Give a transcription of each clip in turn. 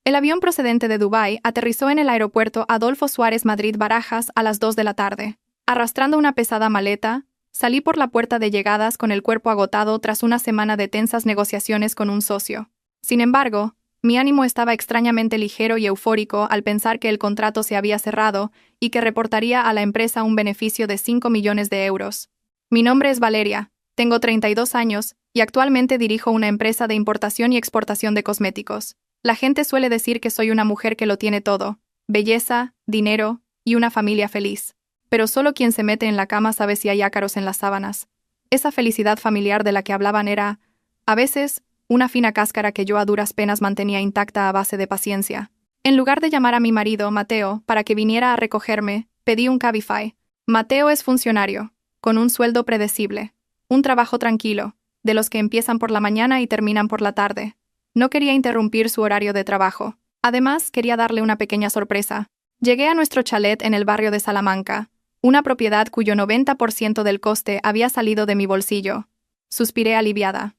El avión procedente de Dubái aterrizó en el aeropuerto Adolfo Suárez Madrid-Barajas a las 2 de la tarde. Arrastrando una pesada maleta, salí por la puerta de llegadas con el cuerpo agotado tras una semana de tensas negociaciones con un socio. Sin embargo, mi ánimo estaba extrañamente ligero y eufórico al pensar que el contrato se había cerrado y que reportaría a la empresa un beneficio de 5 millones de euros. Mi nombre es Valeria, tengo 32 años y actualmente dirijo una empresa de importación y exportación de cosméticos. La gente suele decir que soy una mujer que lo tiene todo: belleza, dinero y una familia feliz. Pero solo quien se mete en la cama sabe si hay ácaros en las sábanas. Esa felicidad familiar de la que hablaban era, a veces, una fina cáscara que yo a duras penas mantenía intacta a base de paciencia. En lugar de llamar a mi marido, Mateo, para que viniera a recogerme, pedí un Cabify. Mateo es funcionario, con un sueldo predecible, un trabajo tranquilo, de los que empiezan por la mañana y terminan por la tarde. No quería interrumpir su horario de trabajo. Además, quería darle una pequeña sorpresa. Llegué a nuestro chalet en el barrio de Salamanca, una propiedad cuyo 90% del coste había salido de mi bolsillo. Suspiré aliviada.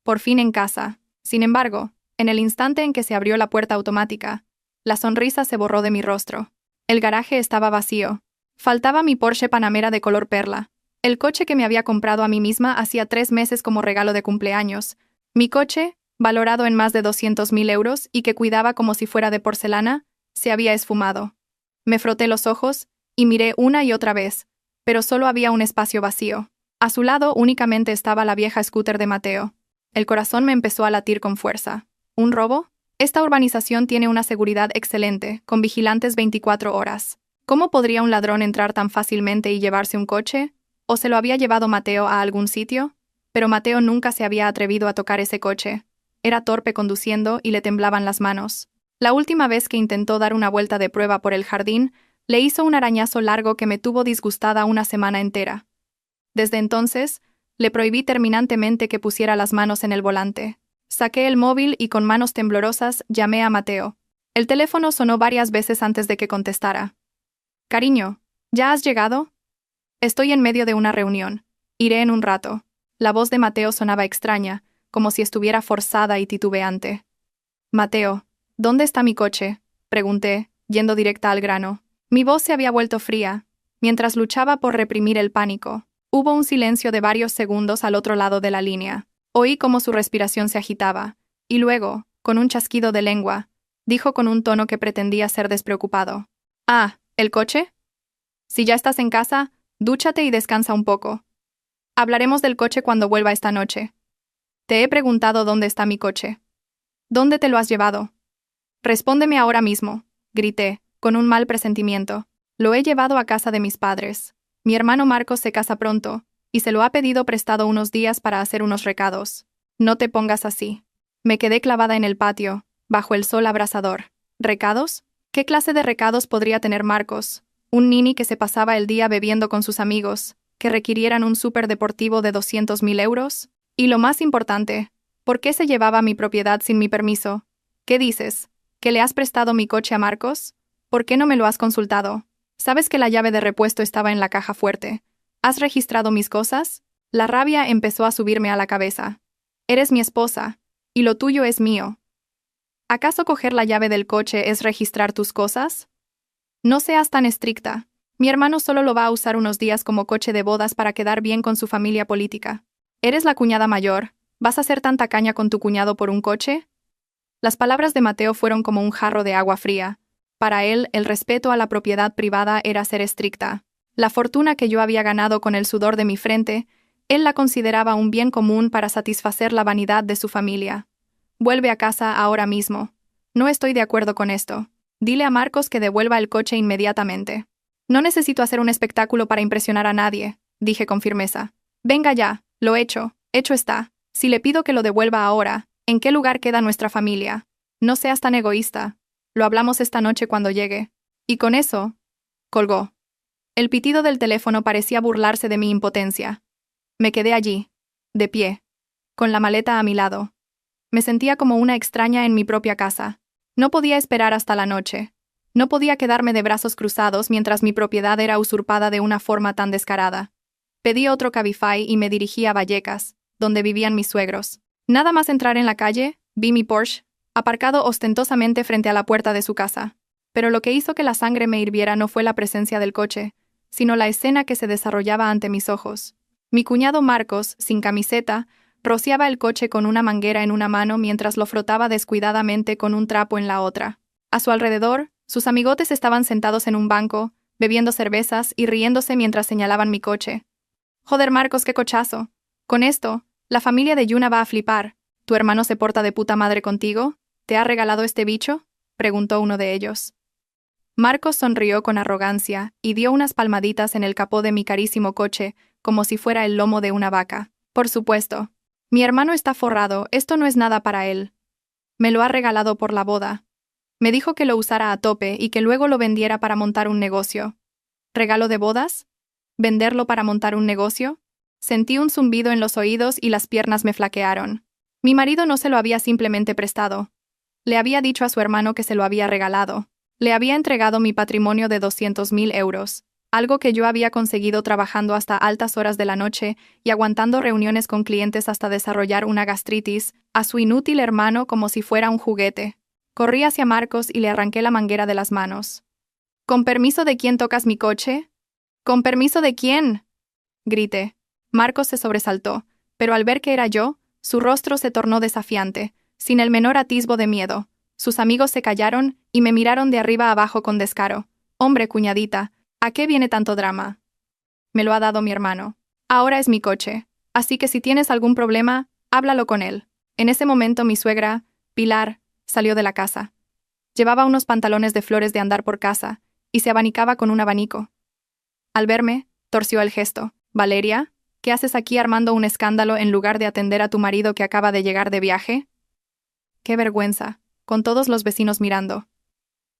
Por fin en casa. Sin embargo, en el instante en que se abrió la puerta automática, la sonrisa se borró de mi rostro. El garaje estaba vacío. Faltaba mi Porsche Panamera de color perla, el coche que me había comprado a mí misma hacía 3 meses como regalo de cumpleaños. Mi coche, valorado en más de 200.000 euros y que cuidaba como si fuera de porcelana, se había esfumado. Me froté los ojos y miré una y otra vez, pero solo había un espacio vacío. A su lado únicamente estaba la vieja scooter de Mateo. El corazón me empezó a latir con fuerza. ¿Un robo? Esta urbanización tiene una seguridad excelente, con vigilantes 24 horas. ¿Cómo podría un ladrón entrar tan fácilmente y llevarse un coche? ¿O se lo había llevado Mateo a algún sitio? Pero Mateo nunca se había atrevido a tocar ese coche. Era torpe conduciendo y le temblaban las manos. La última vez que intentó dar una vuelta de prueba por el jardín, le hizo un arañazo largo que me tuvo disgustada una semana entera. Desde entonces, le prohibí terminantemente que pusiera las manos en el volante. Saqué el móvil y con manos temblorosas llamé a Mateo. El teléfono sonó varias veces antes de que contestara. «Cariño, ¿ya has llegado? Estoy en medio de una reunión. Iré en un rato». La voz de Mateo sonaba extraña, como si estuviera forzada y titubeante. «Mateo, ¿dónde está mi coche?», pregunté, yendo directa al grano. Mi voz se había vuelto fría, mientras luchaba por reprimir el pánico. Hubo un silencio de varios segundos al otro lado de la línea. Oí cómo su respiración se agitaba, y luego, con un chasquido de lengua, dijo con un tono que pretendía ser despreocupado. «Ah, ¿el coche? Si ya estás en casa, dúchate y descansa un poco. Hablaremos del coche cuando vuelva esta noche. Te he preguntado dónde está mi coche. ¿Dónde te lo has llevado? Respóndeme ahora mismo», grité, con un mal presentimiento. «Lo he llevado a casa de mis padres. Mi hermano Marcos se casa pronto, y se lo ha pedido prestado unos días para hacer unos recados. No te pongas así». Me quedé clavada en el patio, bajo el sol abrasador. ¿Recados? ¿Qué clase de recados podría tener Marcos? Un nini que se pasaba el día bebiendo con sus amigos, que requirieran un superdeportivo de 200.000 euros. Y lo más importante, ¿por qué se llevaba mi propiedad sin mi permiso? ¿Qué dices? ¿Que le has prestado mi coche a Marcos? ¿Por qué no me lo has consultado? ¿Sabes que la llave de repuesto estaba en la caja fuerte? ¿Has registrado mis cosas? La rabia empezó a subirme a la cabeza. Eres mi esposa, y lo tuyo es mío. ¿Acaso coger la llave del coche es registrar tus cosas? No seas tan estricta. Mi hermano solo lo va a usar unos días como coche de bodas para quedar bien con su familia política. Eres la cuñada mayor. ¿Vas a ser tan tacaña con tu cuñado por un coche? Las palabras de Mateo fueron como un jarro de agua fría. Para él, el respeto a la propiedad privada era ser estricta. La fortuna que yo había ganado con el sudor de mi frente, él la consideraba un bien común para satisfacer la vanidad de su familia. Vuelve a casa ahora mismo. No estoy de acuerdo con esto. Dile a Marcos que devuelva el coche inmediatamente. No necesito hacer un espectáculo para impresionar a nadie, dije con firmeza. Venga ya, lo hecho está. Si le pido que lo devuelva ahora, ¿en qué lugar queda nuestra familia? No seas tan egoísta. Lo hablamos esta noche cuando llegue. Y con eso, colgó. El pitido del teléfono parecía burlarse de mi impotencia. Me quedé allí, de pie, con la maleta a mi lado. Me sentía como una extraña en mi propia casa. No podía esperar hasta la noche. No podía quedarme de brazos cruzados mientras mi propiedad era usurpada de una forma tan descarada. Pedí otro Cabify y me dirigí a Vallecas, donde vivían mis suegros. Nada más entrar en la calle, vi mi Porsche, aparcado ostentosamente frente a la puerta de su casa. Pero lo que hizo que la sangre me hirviera no fue la presencia del coche, sino la escena que se desarrollaba ante mis ojos. Mi cuñado Marcos, sin camiseta, rociaba el coche con una manguera en una mano mientras lo frotaba descuidadamente con un trapo en la otra. A su alrededor, sus amigotes estaban sentados en un banco, bebiendo cervezas y riéndose mientras señalaban mi coche. «Joder, Marcos, qué cochazo. Con esto, la familia de Yuna va a flipar. ¿Tu hermano se porta de puta madre contigo? ¿Te ha regalado este bicho?», preguntó uno de ellos. Marcos sonrió con arrogancia y dio unas palmaditas en el capó de mi carísimo coche, como si fuera el lomo de una vaca. «Por supuesto. Mi hermano está forrado, esto no es nada para él. Me lo ha regalado por la boda. Me dijo que lo usara a tope y que luego lo vendiera para montar un negocio». ¿Regalo de bodas? ¿Venderlo para montar un negocio? Sentí un zumbido en los oídos y las piernas me flaquearon. Mi marido no se lo había simplemente prestado. Le había dicho a su hermano que se lo había regalado. Le había entregado mi patrimonio de 200.000 euros, algo que yo había conseguido trabajando hasta altas horas de la noche y aguantando reuniones con clientes hasta desarrollar una gastritis, a su inútil hermano como si fuera un juguete. Corrí hacia Marcos y le arranqué la manguera de las manos. «¿Con permiso de quién tocas mi coche? ¿Con permiso de quién?», grité. Marcos se sobresaltó, pero al ver que era yo, su rostro se tornó desafiante, sin el menor atisbo de miedo. Sus amigos se callaron y me miraron de arriba abajo con descaro. «Hombre, cuñadita, ¿a qué viene tanto drama? Me lo ha dado mi hermano. Ahora es mi coche, así que si tienes algún problema, háblalo con él». En ese momento mi suegra, Pilar, salió de la casa. Llevaba unos pantalones de flores de andar por casa y se abanicaba con un abanico. Al verme, torció el gesto. «Valeria, ¿qué haces aquí armando un escándalo en lugar de atender a tu marido que acaba de llegar de viaje?». «Qué vergüenza», con todos los vecinos mirando.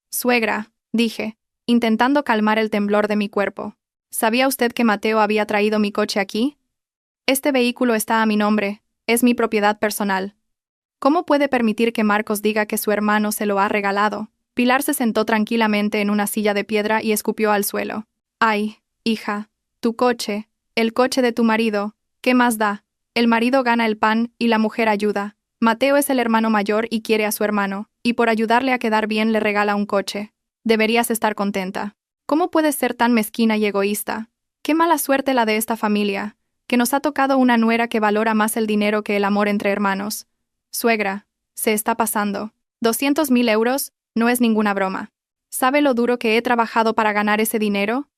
«Suegra», dije, intentando calmar el temblor de mi cuerpo. «¿Sabía usted que Mateo había traído mi coche aquí? Este vehículo está a mi nombre, es mi propiedad personal. ¿Cómo puede permitir que Marcos diga que su hermano se lo ha regalado?». Pilar se sentó tranquilamente en una silla de piedra y escupió al suelo. «Ay, hija, tu coche, el coche de tu marido, ¿qué más da? El marido gana el pan y la mujer ayuda. Mateo es el hermano mayor y quiere a su hermano, y por ayudarle a quedar bien le regala un coche. Deberías estar contenta. ¿Cómo puedes ser tan mezquina y egoísta? Qué mala suerte la de esta familia, que nos ha tocado una nuera que valora más el dinero que el amor entre hermanos. Suegra, se está pasando. 200.000 euros, no es ninguna broma. ¿Sabe lo duro que he trabajado para ganar ese dinero?».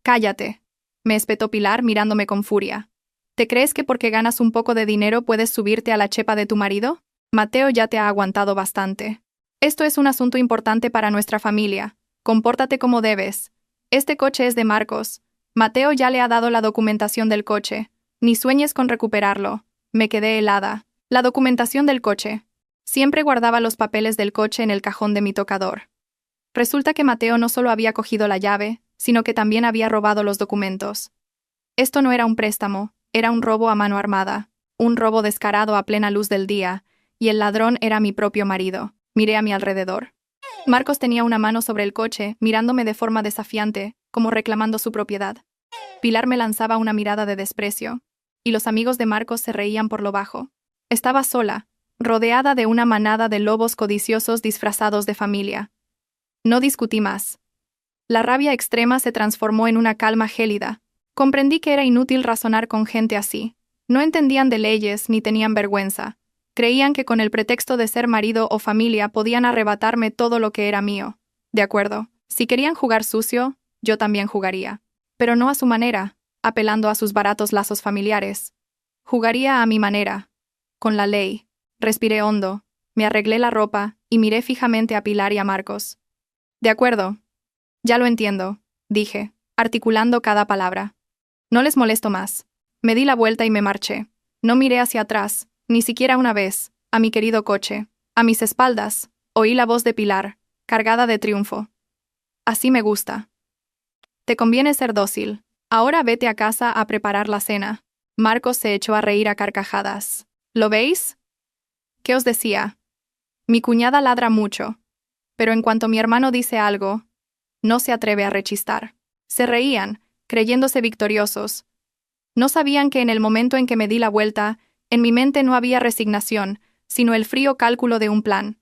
«Cállate», me espetó Pilar mirándome con furia. «¿Te crees que porque ganas un poco de dinero puedes subirte a la chepa de tu marido? Mateo ya te ha aguantado bastante. Esto es un asunto importante para nuestra familia. Compórtate como debes. Este coche es de Marcos. Mateo ya le ha dado la documentación del coche. Ni sueñes con recuperarlo». Me quedé helada. La documentación del coche. Siempre guardaba los papeles del coche en el cajón de mi tocador. Resulta que Mateo no solo había cogido la llave, sino que también había robado los documentos. Esto no era un préstamo, era un robo a mano armada, un robo descarado a plena luz del día, y el ladrón era mi propio marido. Miré a mi alrededor. Marcos tenía una mano sobre el coche, mirándome de forma desafiante, como reclamando su propiedad. Pilar me lanzaba una mirada de desprecio, y los amigos de Marcos se reían por lo bajo. Estaba sola, rodeada de una manada de lobos codiciosos disfrazados de familia. No discutí más. La rabia extrema se transformó en una calma gélida. Comprendí que era inútil razonar con gente así. No entendían de leyes ni tenían vergüenza. Creían que con el pretexto de ser marido o familia podían arrebatarme todo lo que era mío. De acuerdo, si querían jugar sucio, yo también jugaría. Pero no a su manera, apelando a sus baratos lazos familiares. Jugaría a mi manera, con la ley. Respiré hondo, me arreglé la ropa y miré fijamente a Pilar y a Marcos. «De acuerdo. Ya lo entiendo», dije, articulando cada palabra. «No les molesto más». Me di la vuelta y me marché. No miré hacia atrás, ni siquiera una vez, a mi querido coche. A mis espaldas, oí la voz de Pilar, cargada de triunfo. «Así me gusta. Te conviene ser dócil. Ahora vete a casa a preparar la cena». Marcos se echó a reír a carcajadas. «¿Lo veis? ¿Qué os decía? Mi cuñada ladra mucho. Pero en cuanto mi hermano dice algo, no se atreve a rechistar». Se reían, creyéndose victoriosos. No sabían que en el momento en que me di la vuelta, en mi mente no había resignación, sino el frío cálculo de un plan.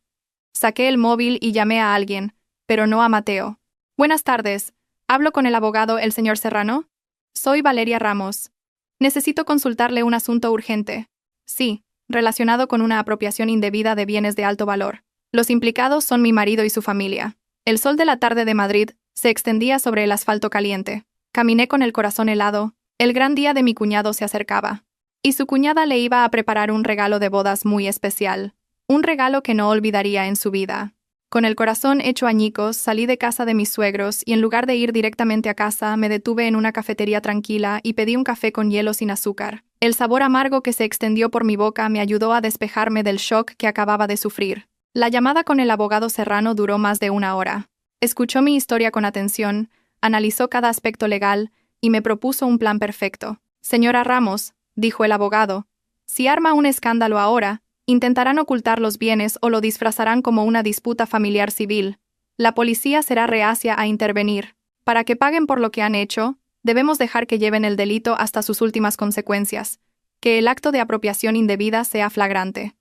Saqué el móvil y llamé a alguien, pero no a Mateo. Buenas tardes. ¿Hablo con el abogado, el señor Serrano? Soy Valeria Ramos. Necesito consultarle un asunto urgente. Sí, relacionado con una apropiación indebida de bienes de alto valor. Los implicados son mi marido y su familia. El sol de la tarde de Madrid se extendía sobre el asfalto caliente. Caminé con el corazón helado. El gran día de mi cuñado se acercaba. Y su cuñada le iba a preparar un regalo de bodas muy especial. Un regalo que no olvidaría en su vida. Con el corazón hecho añicos, salí de casa de mis suegros y en lugar de ir directamente a casa, me detuve en una cafetería tranquila y pedí un café con hielo sin azúcar. El sabor amargo que se extendió por mi boca me ayudó a despejarme del shock que acababa de sufrir. La llamada con el abogado Serrano duró más de 1 hora. Escuchó mi historia con atención, analizó cada aspecto legal y me propuso un plan perfecto. Señora Ramos, dijo el abogado, si arma un escándalo ahora, intentarán ocultar los bienes o lo disfrazarán como una disputa familiar civil. La policía será reacia a intervenir. Para que paguen por lo que han hecho, debemos dejar que lleven el delito hasta sus últimas consecuencias, que el acto de apropiación indebida sea flagrante.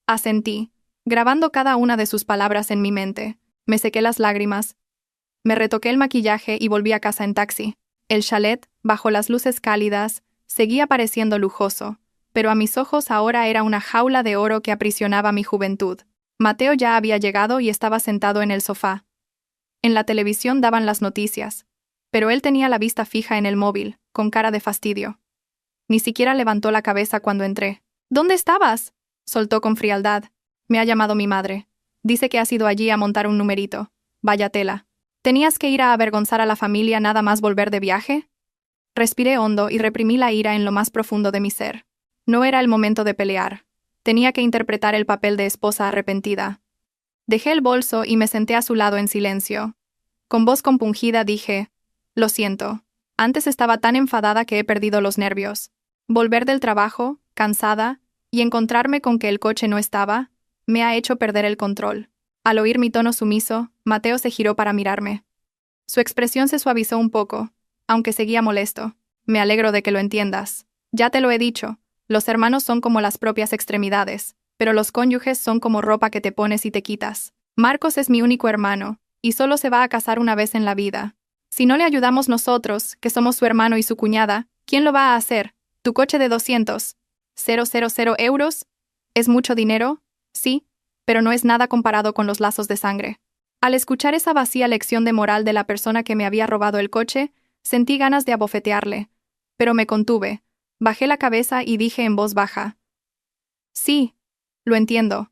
Asentí, grabando cada una de sus palabras en mi mente. Me sequé las lágrimas. Me retoqué el maquillaje y volví a casa en taxi. El chalet, bajo las luces cálidas, seguía pareciendo lujoso, pero a mis ojos ahora era una jaula de oro que aprisionaba mi juventud. Mateo ya había llegado y estaba sentado en el sofá. En la televisión daban las noticias, pero él tenía la vista fija en el móvil, con cara de fastidio. Ni siquiera levantó la cabeza cuando entré. ¿Dónde estabas?, soltó con frialdad. Me ha llamado mi madre. Dice que has ido allí a montar un numerito. Vaya tela. ¿Tenías que ir a avergonzar a la familia nada más volver de viaje? Respiré hondo y reprimí la ira en lo más profundo de mi ser. No era el momento de pelear. Tenía que interpretar el papel de esposa arrepentida. Dejé el bolso y me senté a su lado en silencio. Con voz compungida dije, lo siento. Antes estaba tan enfadada que he perdido los nervios. Volver del trabajo, cansada, y encontrarme con que el coche no estaba, me ha hecho perder el control. Al oír mi tono sumiso, Mateo se giró para mirarme. Su expresión se suavizó un poco, aunque seguía molesto. Me alegro de que lo entiendas. Ya te lo he dicho. Los hermanos son como las propias extremidades, pero los cónyuges son como ropa que te pones y te quitas. Marcos es mi único hermano, y solo se va a casar una vez en la vida. Si no le ayudamos nosotros, que somos su hermano y su cuñada, ¿quién lo va a hacer? ¿Tu coche de 200.000 euros? ¿Es mucho dinero? Sí, pero no es nada comparado con los lazos de sangre. Al escuchar esa vacía lección de moral de la persona que me había robado el coche, sentí ganas de abofetearle, pero me contuve. Bajé la cabeza y dije en voz baja. Sí, lo entiendo.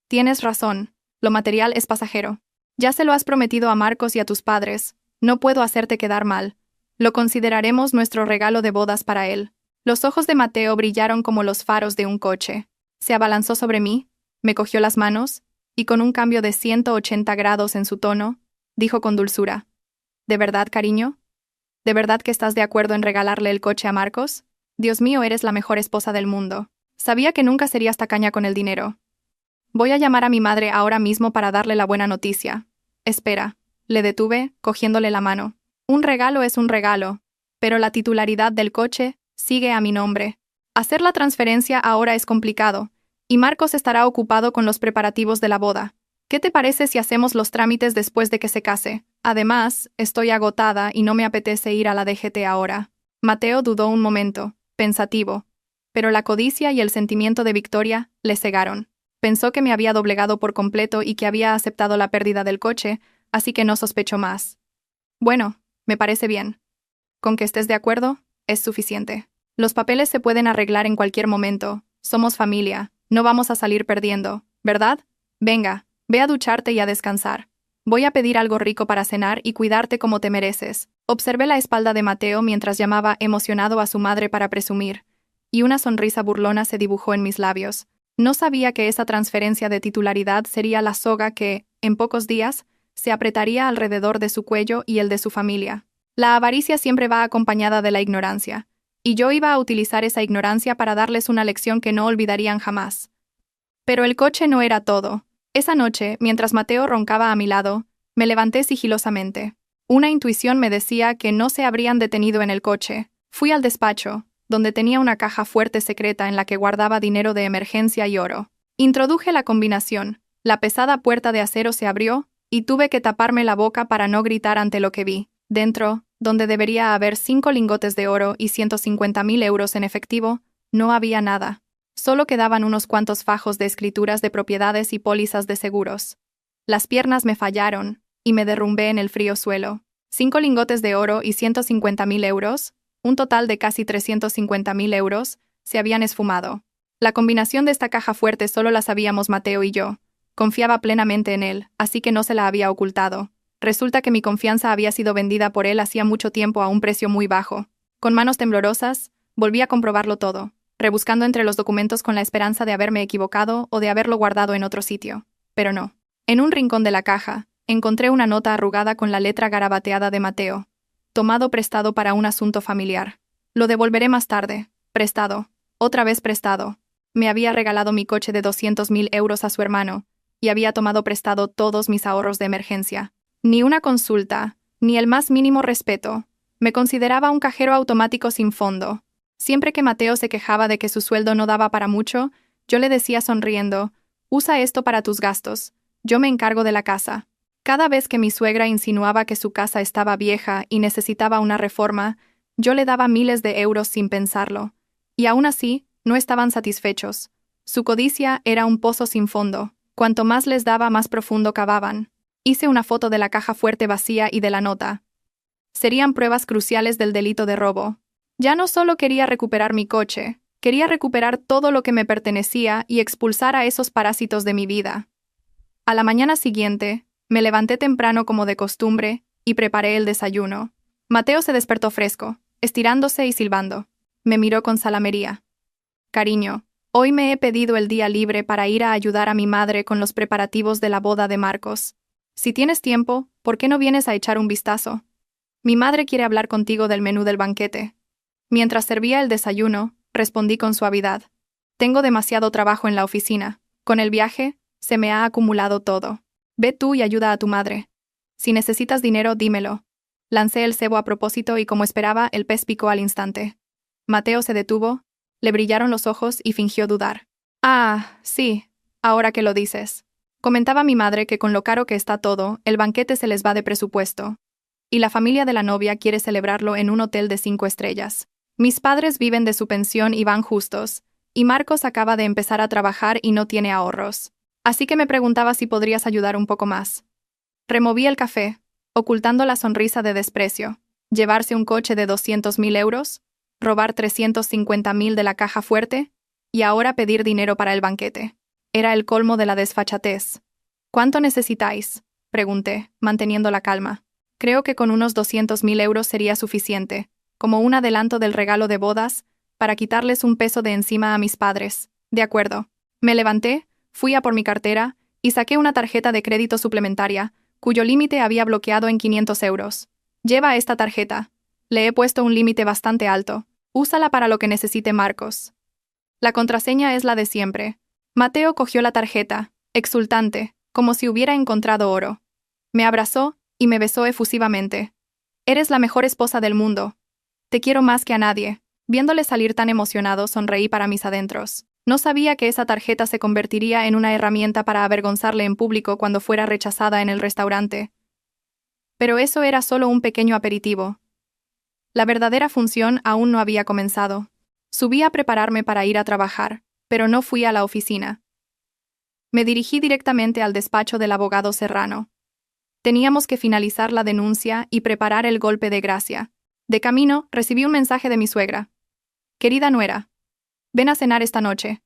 Tienes razón, lo material es pasajero. Ya se lo has prometido a Marcos y a tus padres, no puedo hacerte quedar mal. Lo consideraremos nuestro regalo de bodas para él. Los ojos de Mateo brillaron como los faros de un coche. Se abalanzó sobre mí, me cogió las manos, y con un cambio de 180 grados en su tono, dijo con dulzura. ¿De verdad, cariño? ¿De verdad que estás de acuerdo en regalarle el coche a Marcos? Dios mío, eres la mejor esposa del mundo. Sabía que nunca serías tacaña con el dinero. Voy a llamar a mi madre ahora mismo para darle la buena noticia. Espera, le detuve, cogiéndole la mano. Un regalo es un regalo, pero la titularidad del coche sigue a mi nombre. Hacer la transferencia ahora es complicado, y Marcos estará ocupado con los preparativos de la boda. ¿Qué te parece si hacemos los trámites después de que se case? Además, estoy agotada y no me apetece ir a la DGT ahora. Mateo dudó un momento, pensativo, pero la codicia y el sentimiento de victoria le cegaron. Pensó que me había doblegado por completo y que había aceptado la pérdida del coche, así que no sospechó más. Bueno, me parece bien. Con que estés de acuerdo, es suficiente. Los papeles se pueden arreglar en cualquier momento. Somos familia, no vamos a salir perdiendo, ¿verdad? Venga, ve a ducharte y a descansar. Voy a pedir algo rico para cenar y cuidarte como te mereces. Observé la espalda de Mateo mientras llamaba emocionado a su madre para presumir, y una sonrisa burlona se dibujó en mis labios. No sabía que esa transferencia de titularidad sería la soga que, en pocos días, se apretaría alrededor de su cuello y el de su familia. La avaricia siempre va acompañada de la ignorancia, y yo iba a utilizar esa ignorancia para darles una lección que no olvidarían jamás. Pero el coche no era todo. Esa noche, mientras Mateo roncaba a mi lado, me levanté sigilosamente. Una intuición me decía que no se habrían detenido en el coche. Fui al despacho, donde tenía una caja fuerte secreta en la que guardaba dinero de emergencia y oro. Introduje la combinación, La pesada puerta de acero se abrió, y tuve que taparme la boca para no gritar ante lo que vi. Dentro, donde debería haber 5 lingotes de oro y 150.000 euros en efectivo, no había nada. Solo quedaban unos cuantos fajos de escrituras de propiedades y pólizas de seguros. Las piernas me fallaron, y me derrumbé en el frío suelo. 5 lingotes de oro y 150.000 euros, un total de casi 350.000 euros, se habían esfumado. La combinación de esta caja fuerte solo la sabíamos Mateo y yo. Confiaba plenamente en él, así que no se la había ocultado. Resulta que mi confianza había sido vendida por él hacía mucho tiempo a un precio muy bajo. Con manos temblorosas, volví a comprobarlo todo, rebuscando entre los documentos con la esperanza de haberme equivocado o de haberlo guardado en otro sitio. Pero no. En un rincón de la caja, encontré una nota arrugada con la letra garabateada de Mateo. Tomado prestado para un asunto familiar. Lo devolveré más tarde. Prestado. Otra vez prestado. Me había regalado mi coche de 200.000 euros a su hermano, y había tomado prestado todos mis ahorros de emergencia. Ni una consulta, ni el más mínimo respeto. Me consideraba un cajero automático sin fondo. Siempre que Mateo se quejaba de que su sueldo no daba para mucho, yo le decía sonriendo, usa esto para tus gastos, yo me encargo de la casa. Cada vez que mi suegra insinuaba que su casa estaba vieja y necesitaba una reforma, yo le daba miles de euros sin pensarlo. Y aún así, no estaban satisfechos. Su codicia era un pozo sin fondo. Cuanto más les daba, más profundo cavaban. Hice una foto de la caja fuerte vacía y de la nota. Serían pruebas cruciales del delito de robo. Ya no solo quería recuperar mi coche, quería recuperar todo lo que me pertenecía y expulsar a esos parásitos de mi vida. A la mañana siguiente, me levanté temprano como de costumbre y preparé el desayuno. Mateo se despertó fresco, estirándose y silbando. Me miró con salamería. Cariño, hoy me he pedido el día libre para ir a ayudar a mi madre con los preparativos de la boda de Marcos. Si tienes tiempo, ¿por qué no vienes a echar un vistazo? Mi madre quiere hablar contigo del menú del banquete. Mientras servía el desayuno, respondí con suavidad. Tengo demasiado trabajo en la oficina. Con el viaje, se me ha acumulado todo. Ve tú y ayuda a tu madre. Si necesitas dinero, dímelo. Lancé el cebo a propósito y como esperaba, el pez picó al instante. Mateo se detuvo, le brillaron los ojos y fingió dudar. Ah, sí, ahora que lo dices. Comentaba mi madre que con lo caro que está todo, el banquete se les va de presupuesto. Y la familia de la novia quiere celebrarlo en un hotel de 5 estrellas. Mis padres viven de su pensión y van justos, y Marcos acaba de empezar a trabajar y no tiene ahorros. Así que me preguntaba si podrías ayudar un poco más. Removí el café, ocultando la sonrisa de desprecio. ¿Llevarse un coche de 200.000 euros? ¿Robar 350.000 de la caja fuerte? Y ahora pedir dinero para el banquete. Era el colmo de la desfachatez. ¿Cuánto necesitáis?, pregunté, manteniendo la calma. Creo que con unos 200.000 euros sería suficiente, como un adelanto del regalo de bodas, para quitarles un peso de encima a mis padres. De acuerdo. Me levanté, fui a por mi cartera y saqué una tarjeta de crédito suplementaria, cuyo límite había bloqueado en 500 euros. Lleva esta tarjeta. Le he puesto un límite bastante alto. Úsala para lo que necesite Marcos. La contraseña es la de siempre. Mateo cogió la tarjeta, exultante, como si hubiera encontrado oro. Me abrazó y me besó efusivamente. Eres la mejor esposa del mundo. Te quiero más que a nadie. Viéndole salir tan emocionado, sonreí para mis adentros. No sabía que esa tarjeta se convertiría en una herramienta para avergonzarle en público cuando fuera rechazada en el restaurante. Pero eso era solo un pequeño aperitivo. La verdadera función aún no había comenzado. Subí a prepararme para ir a trabajar, pero no fui a la oficina. Me dirigí directamente al despacho del abogado Serrano. Teníamos que finalizar la denuncia y preparar el golpe de gracia. De camino, recibí un mensaje de mi suegra. Querida nuera, ven a cenar esta noche.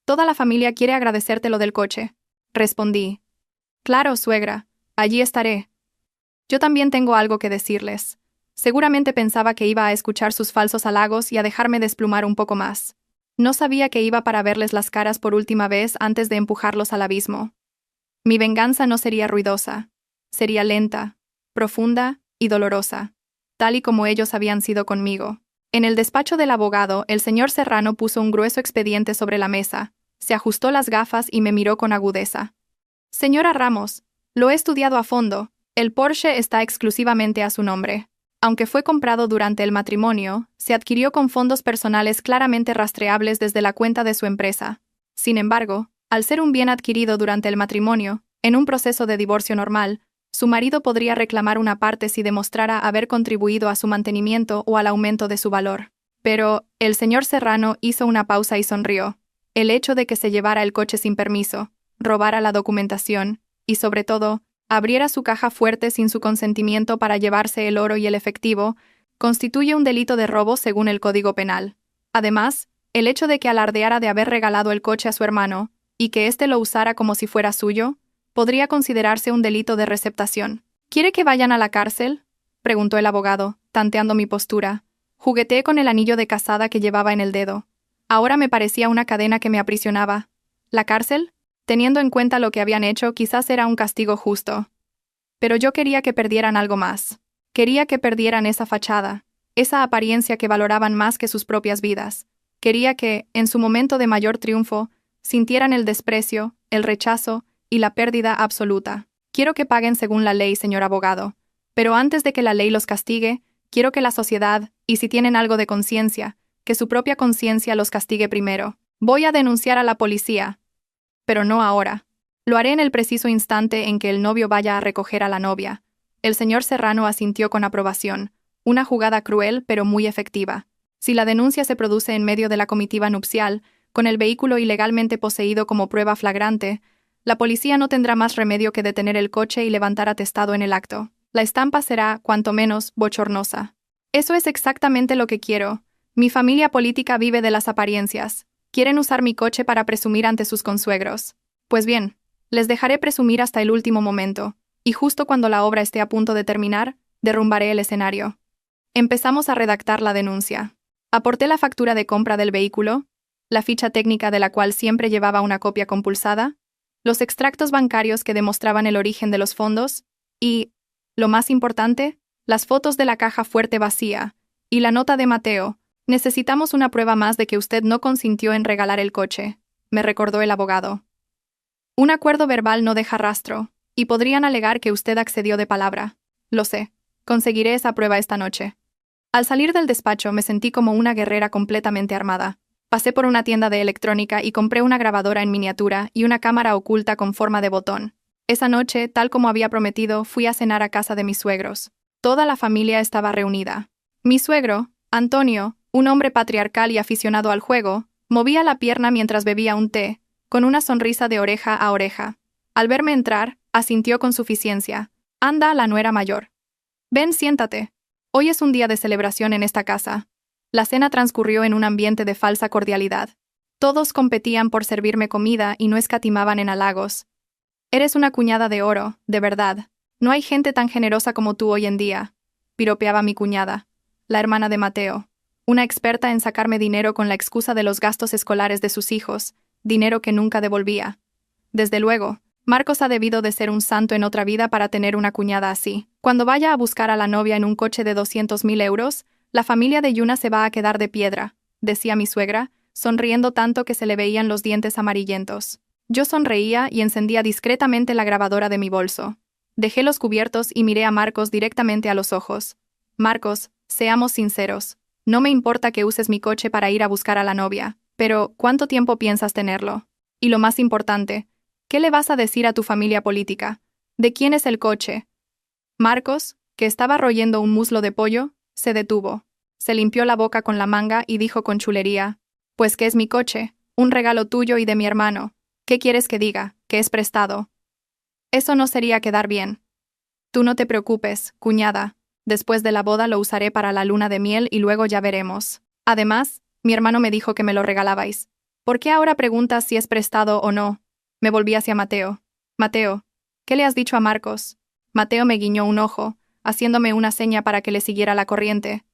Toda la familia quiere agradecerte lo del coche. Respondí. Claro, suegra, allí estaré. Yo también tengo algo que decirles. Seguramente pensaba que iba a escuchar sus falsos halagos y a dejarme desplumar un poco más. No sabía que iba para verles las caras por última vez antes de empujarlos al abismo. Mi venganza no sería ruidosa. Sería lenta, profunda y dolorosa, tal y como ellos habían sido conmigo. En el despacho del abogado, el señor Serrano puso un grueso expediente sobre la mesa, se ajustó las gafas y me miró con agudeza. Señora Ramos, lo he estudiado a fondo. El Porsche está exclusivamente a su nombre. Aunque fue comprado durante el matrimonio, se adquirió con fondos personales claramente rastreables desde la cuenta de su empresa. Sin embargo, Al ser un bien adquirido durante el matrimonio, en un proceso de divorcio normal, su marido podría reclamar una parte si demostrara haber contribuido a su mantenimiento o al aumento de su valor. Pero el señor Serrano hizo una pausa y sonrió. El hecho de que se llevara el coche sin permiso, robara la documentación y, sobre todo, abriera su caja fuerte sin su consentimiento para llevarse el oro y el efectivo, constituye un delito de robo según el Código Penal. Además, el hecho de que alardeara de haber regalado el coche a su hermano y que éste lo usara como si fuera suyo, podría considerarse un delito de receptación. ¿Quiere que vayan a la cárcel?, preguntó el abogado, tanteando mi postura. Jugueteé con el anillo de casada que llevaba en el dedo. Ahora me parecía una cadena que me aprisionaba. ¿La cárcel? Teniendo en cuenta lo que habían hecho, quizás era un castigo justo. Pero yo quería que perdieran algo más. Quería que perdieran esa fachada, esa apariencia que valoraban más que sus propias vidas. Quería que, en su momento de mayor triunfo, sintieran el desprecio, el rechazo y la pérdida absoluta. Quiero que paguen según la ley, señor abogado. Pero antes de que la ley los castigue, quiero que la sociedad, y si tienen algo de conciencia, que su propia conciencia los castigue primero. Voy a denunciar a la policía. Pero no ahora. Lo haré en el preciso instante en que el novio vaya a recoger a la novia. El señor Serrano asintió con aprobación. Una jugada cruel, pero muy efectiva. Si la denuncia se produce en medio de la comitiva nupcial, con el vehículo ilegalmente poseído como prueba flagrante, la policía no tendrá más remedio que detener el coche y levantar atestado en el acto. La estampa será, cuanto menos, bochornosa. Eso es exactamente lo que quiero. Mi familia política vive de las apariencias. Quieren usar mi coche para presumir ante sus consuegros. Pues bien, les dejaré presumir hasta el último momento, y justo cuando la obra esté a punto de terminar, derrumbaré el escenario. Empezamos a redactar la denuncia. Aporté la factura de compra del vehículo, la ficha técnica de la cual siempre llevaba una copia compulsada, los extractos bancarios que demostraban el origen de los fondos y, lo más importante, las fotos de la caja fuerte vacía y la nota de Mateo. Necesitamos una prueba más de que usted no consintió en regalar el coche, me recordó el abogado. Un acuerdo verbal no deja rastro, y podrían alegar que usted accedió de palabra. Lo sé. Conseguiré esa prueba esta noche. Al salir del despacho me sentí como una guerrera completamente armada. Pasé por una tienda de electrónica y compré una grabadora en miniatura y una cámara oculta con forma de botón. Esa noche, tal como había prometido, fui a cenar a casa de mis suegros. Toda la familia estaba reunida. Mi suegro, Antonio, un hombre patriarcal y aficionado al juego, movía la pierna mientras bebía un té, con una sonrisa de oreja a oreja. Al verme entrar, asintió con suficiencia. Anda, la nuera mayor. Ven, siéntate. Hoy es un día de celebración en esta casa. La cena transcurrió en un ambiente de falsa cordialidad. Todos competían por servirme comida y no escatimaban en halagos. Eres una cuñada de oro, de verdad. No hay gente tan generosa como tú hoy en día, piropeaba mi cuñada, la hermana de Mateo, una experta en sacarme dinero con la excusa de los gastos escolares de sus hijos, dinero que nunca devolvía. Desde luego, Marcos ha debido de ser un santo en otra vida para tener una cuñada así. Cuando vaya a buscar a la novia en un coche de 200.000 euros, la familia de Yuna se va a quedar de piedra, decía mi suegra, sonriendo tanto que se le veían los dientes amarillentos. Yo sonreía y encendía discretamente la grabadora de mi bolso. Dejé los cubiertos y miré a Marcos directamente a los ojos. Marcos, seamos sinceros. No me importa que uses mi coche para ir a buscar a la novia, pero ¿cuánto tiempo piensas tenerlo? Y lo más importante, ¿qué le vas a decir a tu familia política? ¿De quién es el coche? Marcos, que estaba royendo un muslo de pollo, se detuvo. Se limpió la boca con la manga y dijo con chulería: «Pues que es mi coche, un regalo tuyo y de mi hermano. ¿Qué quieres que diga? ¿Que es prestado?» Eso no sería quedar bien. Tú no te preocupes, cuñada. Después de la boda lo usaré para la luna de miel y luego ya veremos. Además, mi hermano me dijo que me lo regalabais. ¿Por qué ahora preguntas si es prestado o no? Me volví hacia Mateo. Mateo, ¿qué le has dicho a Marcos? Mateo me guiñó un ojo, haciéndome una seña para que le siguiera la corriente.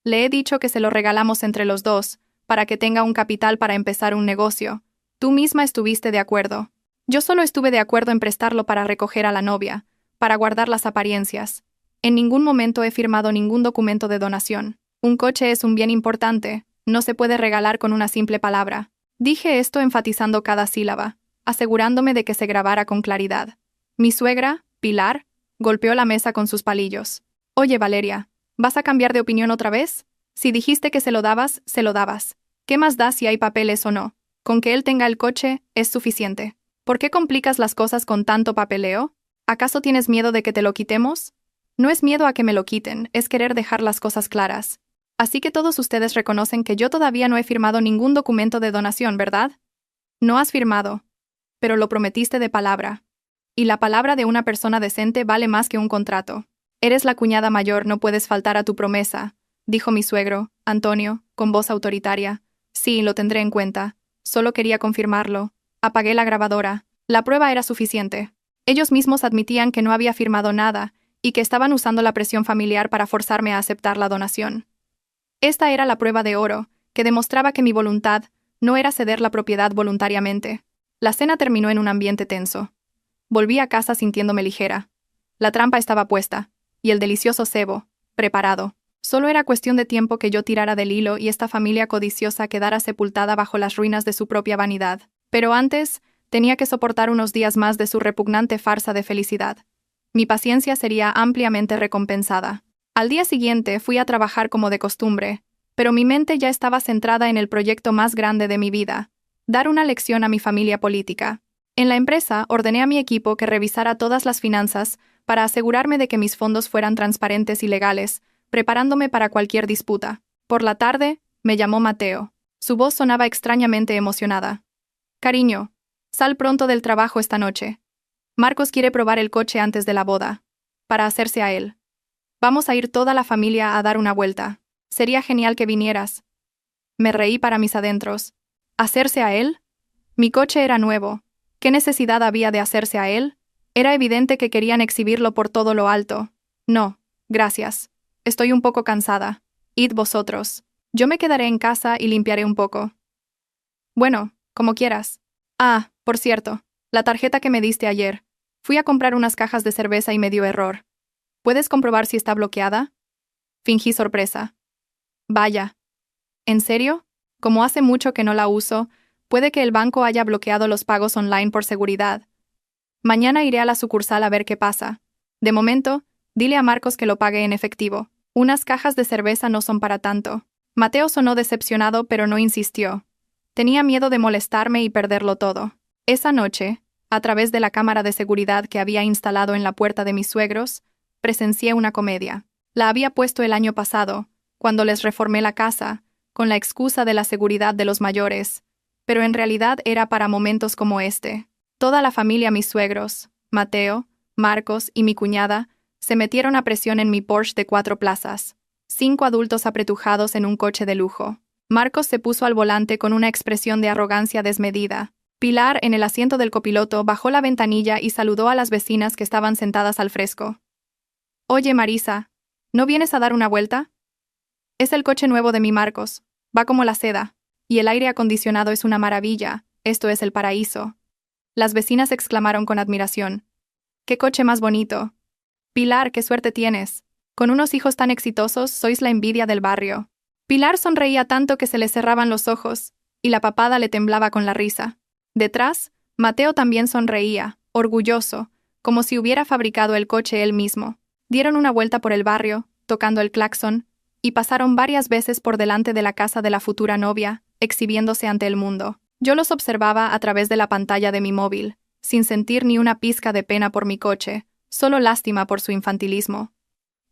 Le he dicho que se lo regalamos entre los dos, para que tenga un capital para empezar un negocio. Tú misma estuviste de acuerdo. Yo solo estuve de acuerdo en prestarlo para recoger a la novia, para guardar las apariencias. En ningún momento he firmado ningún documento de donación. Un coche es un bien importante, no se puede regalar con una simple palabra. Dije esto enfatizando cada sílaba, asegurándome de que se grabara con claridad. Mi suegra, Pilar, golpeó la mesa con sus palillos. Oye, Valeria, ¿vas a cambiar de opinión otra vez? Si dijiste que se lo dabas, se lo dabas. ¿Qué más da si hay papeles o no? Con que él tenga el coche, es suficiente. ¿Por qué complicas las cosas con tanto papeleo? ¿Acaso tienes miedo de que te lo quitemos? No es miedo a que me lo quiten, es querer dejar las cosas claras. Así que todos ustedes reconocen que yo todavía no he firmado ningún documento de donación, ¿verdad? No has firmado. Pero lo prometiste de palabra. Y la palabra de una persona decente vale más que un contrato. Eres la cuñada mayor, no puedes faltar a tu promesa, dijo mi suegro, Antonio, con voz autoritaria. Sí, lo tendré en cuenta. Solo quería confirmarlo. Apagué la grabadora. La prueba era suficiente. Ellos mismos admitían que no había firmado nada y que estaban usando la presión familiar para forzarme a aceptar la donación. Esta era la prueba de oro, que demostraba que mi voluntad no era ceder la propiedad voluntariamente. La cena terminó en un ambiente tenso. Volví a casa sintiéndome ligera. La trampa estaba puesta, y el delicioso cebo, preparado. Solo era cuestión de tiempo que yo tirara del hilo y esta familia codiciosa quedara sepultada bajo las ruinas de su propia vanidad. Pero antes, tenía que soportar unos días más de su repugnante farsa de felicidad. Mi paciencia sería ampliamente recompensada. Al día siguiente fui a trabajar como de costumbre, pero mi mente ya estaba centrada en el proyecto más grande de mi vida: dar una lección a mi familia política. En la empresa ordené a mi equipo que revisara todas las finanzas para asegurarme de que mis fondos fueran transparentes y legales, preparándome para cualquier disputa. Por la tarde, me llamó Mateo. Su voz sonaba extrañamente emocionada. Cariño, sal pronto del trabajo esta noche. Marcos quiere probar el coche antes de la boda, para hacerse a él. Vamos a ir toda la familia a dar una vuelta. Sería genial que vinieras. Me reí para mis adentros. ¿Hacerse a él? Mi coche era nuevo. ¿Qué necesidad había de hacerse a él? Era evidente que querían exhibirlo por todo lo alto. No, gracias. Estoy un poco cansada. Id vosotros. Yo me quedaré en casa y limpiaré un poco. Bueno, como quieras. Ah, por cierto, la tarjeta que me diste ayer. Fui a comprar unas cajas de cerveza y me dio error. ¿Puedes comprobar si está bloqueada? Fingí sorpresa. Vaya. ¿En serio? Como hace mucho que no la uso, puede que el banco haya bloqueado los pagos online por seguridad. Mañana iré a la sucursal a ver qué pasa. De momento, dile a Marcos que lo pague en efectivo. Unas cajas de cerveza no son para tanto. Mateo sonó decepcionado, pero no insistió. Tenía miedo de molestarme y perderlo todo. Esa noche, a través de la cámara de seguridad que había instalado en la puerta de mis suegros, presencié una comedia. La había puesto el año pasado, cuando les reformé la casa, con la excusa de la seguridad de los mayores, pero en realidad era para momentos como este. Toda la familia, mis suegros, Mateo, Marcos y mi cuñada, se metieron a presión en mi Porsche de 4 plazas. 5 adultos apretujados en un coche de lujo. Marcos se puso al volante con una expresión de arrogancia desmedida. Pilar, en el asiento del copiloto, bajó la ventanilla y saludó a las vecinas que estaban sentadas al fresco. Oye, Marisa, ¿no vienes a dar una vuelta? Es el coche nuevo de mi Marcos. Va como la seda. Y el aire acondicionado es una maravilla. Esto es el paraíso. Las vecinas exclamaron con admiración. ¡Qué coche más bonito! Pilar, qué suerte tienes. Con unos hijos tan exitosos, sois la envidia del barrio. Pilar sonreía tanto que se le cerraban los ojos, y la papada le temblaba con la risa. Detrás, Mateo también sonreía, orgulloso, como si hubiera fabricado el coche él mismo. Dieron una vuelta por el barrio, tocando el claxon, y pasaron varias veces por delante de la casa de la futura novia, exhibiéndose ante el mundo. Yo los observaba a través de la pantalla de mi móvil, sin sentir ni una pizca de pena por mi coche, solo lástima por su infantilismo.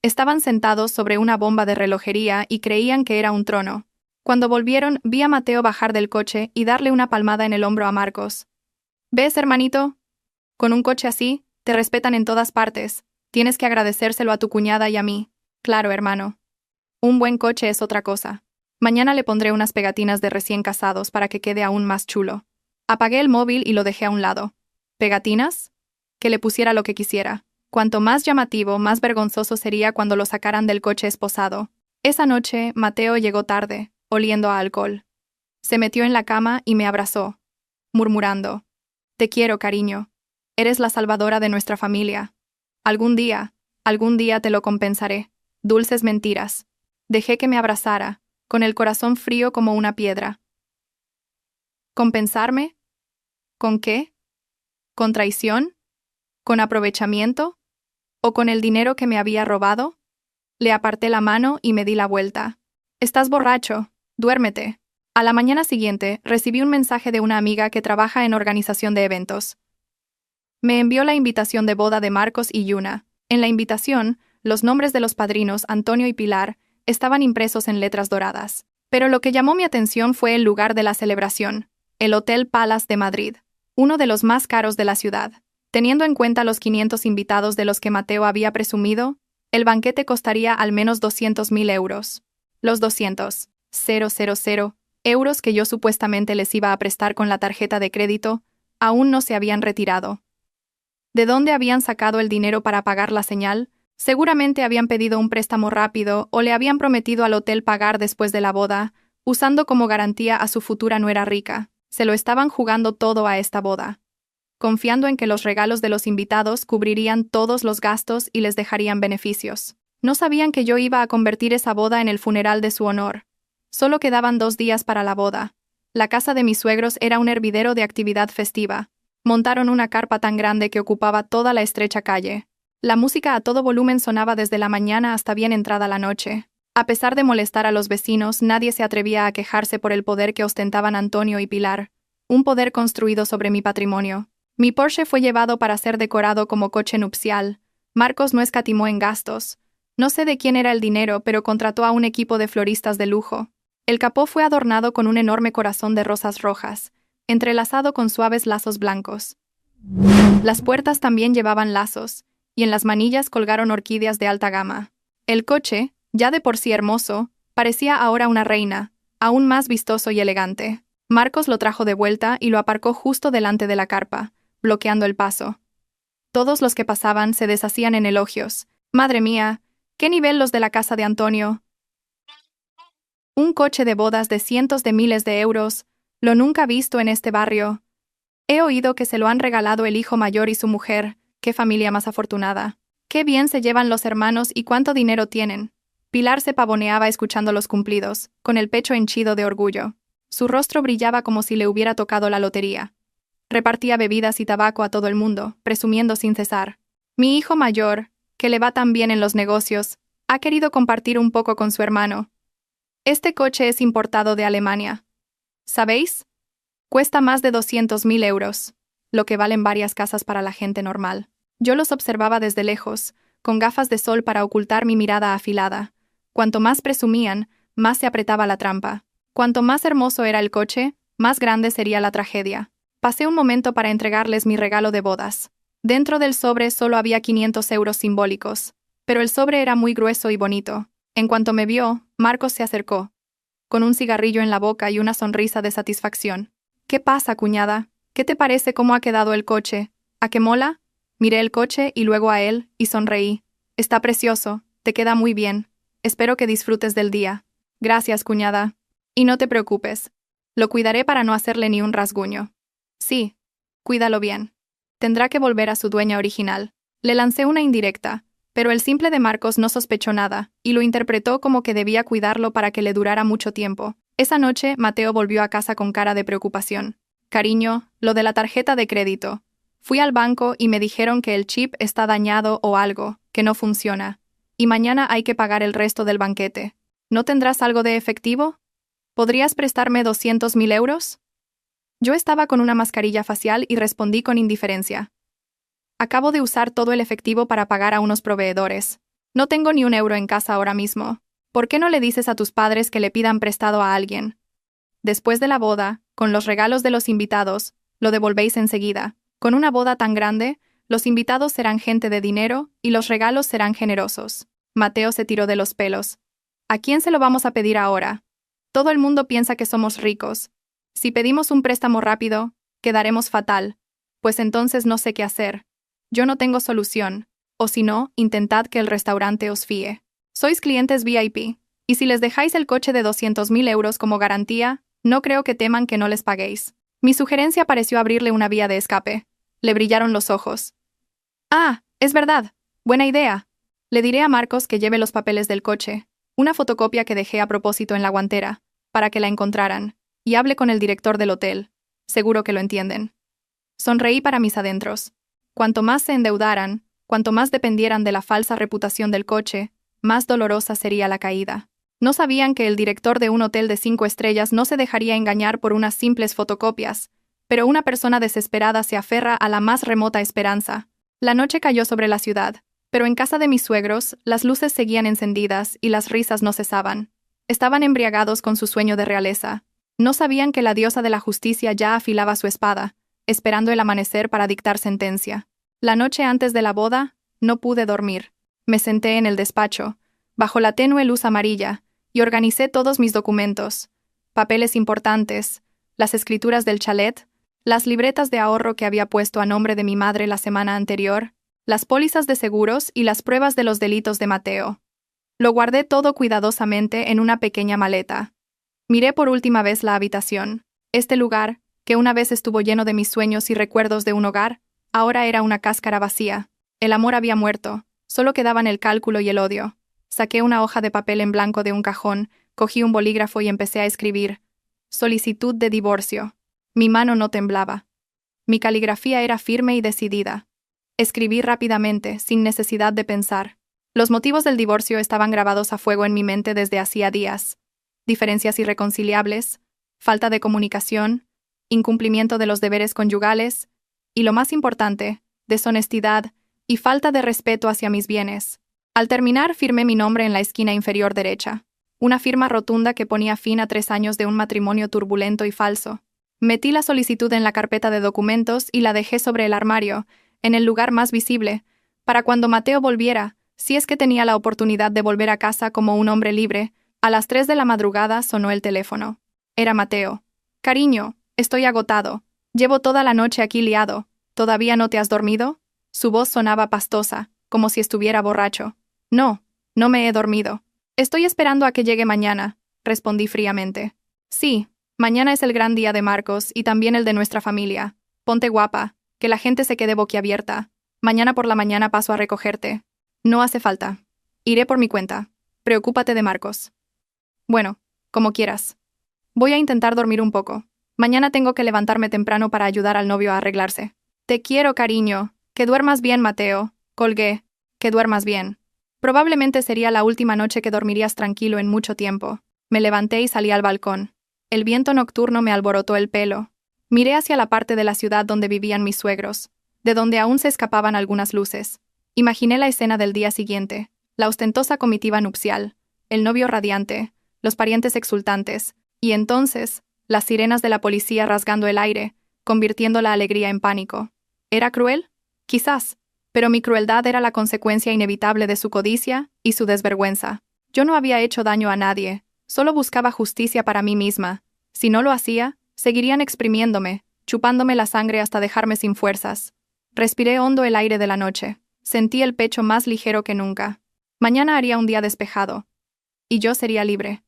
Estaban sentados sobre una bomba de relojería y creían que era un trono. Cuando volvieron, vi a Mateo bajar del coche y darle una palmada en el hombro a Marcos. ¿Ves, hermanito? Con un coche así, te respetan en todas partes. Tienes que agradecérselo a tu cuñada y a mí. Claro, hermano. Un buen coche es otra cosa. Mañana le pondré unas pegatinas de recién casados para que quede aún más chulo. Apagué el móvil y lo dejé a un lado. ¿Pegatinas? Que le pusiera lo que quisiera. Cuanto más llamativo, más vergonzoso sería cuando lo sacaran del coche esposado. Esa noche, Mateo llegó tarde, oliendo a alcohol. Se metió en la cama y me abrazó, murmurando: «Te quiero, cariño. Eres la salvadora de nuestra familia. Algún día te lo compensaré». Dulces mentiras. Dejé que me abrazara, con el corazón frío como una piedra. ¿Compensarme? ¿Con qué? ¿Con traición? ¿Con aprovechamiento? ¿O con el dinero que me había robado? Le aparté la mano y me di la vuelta. «Estás borracho. Duérmete». A la mañana siguiente, recibí un mensaje de una amiga que trabaja en organización de eventos. Me envió la invitación de boda de Marcos y Yuna. En la invitación, los nombres de los padrinos, Antonio y Pilar, estaban impresos en letras doradas. Pero lo que llamó mi atención fue el lugar de la celebración, el Hotel Palace de Madrid, uno de los más caros de la ciudad. Teniendo en cuenta los 500 invitados de los que Mateo había presumido, el banquete costaría al menos 200.000 euros. Los 200.000 euros que yo supuestamente les iba a prestar con la tarjeta de crédito, aún no se habían retirado. ¿De dónde habían sacado el dinero para pagar la señal? Seguramente habían pedido un préstamo rápido o le habían prometido al hotel pagar después de la boda, usando como garantía a su futura nuera rica. Se lo estaban jugando todo a esta boda, confiando en que los regalos de los invitados cubrirían todos los gastos y les dejarían beneficios. No sabían que yo iba a convertir esa boda en el funeral de su honor. Solo quedaban 2 días para la boda. La casa de mis suegros era un hervidero de actividad festiva. Montaron una carpa tan grande que ocupaba toda la estrecha calle. La música a todo volumen sonaba desde la mañana hasta bien entrada la noche. A pesar de molestar a los vecinos, nadie se atrevía a quejarse por el poder que ostentaban Antonio y Pilar, un poder construido sobre mi patrimonio. Mi Porsche fue llevado para ser decorado como coche nupcial. Marcos no escatimó en gastos. No sé de quién era el dinero, pero contrató a un equipo de floristas de lujo. El capó fue adornado con un enorme corazón de rosas rojas, entrelazado con suaves lazos blancos. Las puertas también llevaban lazos, y en las manillas colgaron orquídeas de alta gama. El coche, ya de por sí hermoso, parecía ahora una reina, aún más vistoso y elegante. Marcos lo trajo de vuelta y lo aparcó justo delante de la carpa, bloqueando el paso. Todos los que pasaban se deshacían en elogios. «Madre mía, qué nivel los de la casa de Antonio. Un coche de bodas de cientos de miles de euros, lo nunca visto en este barrio. He oído que se lo han regalado el hijo mayor y su mujer, qué familia más afortunada. Qué bien se llevan los hermanos y cuánto dinero tienen». Pilar se pavoneaba escuchando los cumplidos, con el pecho henchido de orgullo. Su rostro brillaba como si le hubiera tocado la lotería. Repartía bebidas y tabaco a todo el mundo, presumiendo sin cesar. Mi hijo mayor, que le va tan bien en los negocios, ha querido compartir un poco con su hermano. Este coche es importado de Alemania. ¿Sabéis? Cuesta más de 200.000 euros, lo que valen varias casas para la gente normal. Yo los observaba desde lejos, con gafas de sol para ocultar mi mirada afilada. Cuanto más presumían, más se apretaba la trampa. Cuanto más hermoso era el coche, más grande sería la tragedia. Pasé un momento para entregarles mi regalo de bodas. Dentro del sobre solo había 500 euros simbólicos, pero el sobre era muy grueso y bonito. En cuanto me vio, Marcos se acercó, con un cigarrillo en la boca y una sonrisa de satisfacción. «¿Qué pasa, cuñada? ¿Qué te parece cómo ha quedado el coche? ¿A qué mola?» Miré el coche y luego a él, y sonreí. «Está precioso, te queda muy bien. Espero que disfrutes del día». «Gracias, cuñada. Y no te preocupes. Lo cuidaré para no hacerle ni un rasguño». «Sí, cuídalo bien. Tendrá que volver a su dueña original». Le lancé una indirecta, pero el simple de Marcos no sospechó nada, y lo interpretó como que debía cuidarlo para que le durara mucho tiempo. Esa noche, Mateo volvió a casa con cara de preocupación. «Cariño, lo de la tarjeta de crédito. Fui al banco y me dijeron que el chip está dañado o algo, que no funciona. Y mañana hay que pagar el resto del banquete. ¿No tendrás algo de efectivo? ¿Podrías prestarme 200.000 euros?» Yo estaba con una mascarilla facial y respondí con indiferencia. «Acabo de usar todo el efectivo para pagar a unos proveedores. No tengo ni un euro en casa ahora mismo. ¿Por qué no le dices a tus padres que le pidan prestado a alguien? Después de la boda, con los regalos de los invitados, lo devolvéis enseguida. Con una boda tan grande, los invitados serán gente de dinero y los regalos serán generosos». Mateo se tiró de los pelos. «¿A quién se lo vamos a pedir ahora? Todo el mundo piensa que somos ricos. Si pedimos un préstamo rápido, quedaremos fatal. Pues entonces no sé qué hacer. Yo no tengo solución. O si no, intentad que el restaurante os fíe. Sois clientes VIP, y si les dejáis el coche de 200.000 euros como garantía, no creo que teman que no les paguéis». Mi sugerencia pareció abrirle una vía de escape. Le brillaron los ojos. «Ah, es verdad. Buena idea. Le diré a Marcos que lleve los papeles del coche, una fotocopia que dejé a propósito en la guantera, para que la encontraran, y hable con el director del hotel. Seguro que lo entienden». Sonreí para mis adentros. Cuanto más se endeudaran, cuanto más dependieran de la falsa reputación del coche, más dolorosa sería la caída. No sabían que el director de un hotel de 5 estrellas no se dejaría engañar por unas simples fotocopias, pero una persona desesperada se aferra a la más remota esperanza. La noche cayó sobre la ciudad, pero en casa de mis suegros, las luces seguían encendidas y las risas no cesaban. Estaban embriagados con su sueño de realeza. No sabían que la diosa de la justicia ya afilaba su espada, esperando el amanecer para dictar sentencia. La noche antes de la boda, no pude dormir. Me senté en el despacho, bajo la tenue luz amarilla, y organicé todos mis documentos, papeles importantes, las escrituras del chalet, las libretas de ahorro que había puesto a nombre de mi madre la semana anterior, las pólizas de seguros y las pruebas de los delitos de Mateo. Lo guardé todo cuidadosamente en una pequeña maleta. Miré por última vez la habitación. Este lugar, que una vez estuvo lleno de mis sueños y recuerdos de un hogar, ahora era una cáscara vacía. El amor había muerto, solo quedaban el cálculo y el odio. Saqué una hoja de papel en blanco de un cajón, cogí un bolígrafo y empecé a escribir. Solicitud de divorcio. Mi mano no temblaba. Mi caligrafía era firme y decidida. Escribí rápidamente, sin necesidad de pensar. Los motivos del divorcio estaban grabados a fuego en mi mente desde hacía días. Diferencias irreconciliables, falta de comunicación, incumplimiento de los deberes conyugales, y lo más importante, deshonestidad y falta de respeto hacia mis bienes. Al terminar, firmé mi nombre en la esquina inferior derecha, una firma rotunda que ponía fin a 3 años de un matrimonio turbulento y falso. Metí la solicitud en la carpeta de documentos y la dejé sobre el armario, en el lugar más visible, para cuando Mateo volviera, si es que tenía la oportunidad de volver a casa como un hombre libre. A las 3 de la madrugada sonó el teléfono. Era Mateo. «Cariño, estoy agotado. Llevo toda la noche aquí liado. ¿Todavía no te has dormido?» Su voz sonaba pastosa, como si estuviera borracho. «No, no me he dormido. Estoy esperando a que llegue mañana», respondí fríamente. «Sí, mañana es el gran día de Marcos y también el de nuestra familia. Ponte guapa, que la gente se quede boquiabierta. Mañana por la mañana paso a recogerte». «No hace falta. Iré por mi cuenta. Preocúpate de Marcos». «Bueno, como quieras. Voy a intentar dormir un poco. Mañana tengo que levantarme temprano para ayudar al novio a arreglarse». «Te quiero, cariño. Que duermas bien, Mateo». Colgué. «Que duermas bien. Probablemente sería la última noche que dormirías tranquilo en mucho tiempo». Me levanté y salí al balcón. El viento nocturno me alborotó el pelo. Miré hacia la parte de la ciudad donde vivían mis suegros, de donde aún se escapaban algunas luces. Imaginé la escena del día siguiente, la ostentosa comitiva nupcial, el novio radiante, los parientes exultantes, y entonces, las sirenas de la policía rasgando el aire, convirtiendo la alegría en pánico. ¿Era cruel? Quizás, pero mi crueldad era la consecuencia inevitable de su codicia y su desvergüenza. Yo no había hecho daño a nadie, solo buscaba justicia para mí misma. Si no lo hacía, seguirían exprimiéndome, chupándome la sangre hasta dejarme sin fuerzas. Respiré hondo el aire de la noche. Sentí el pecho más ligero que nunca. Mañana haría un día despejado. Y yo sería libre.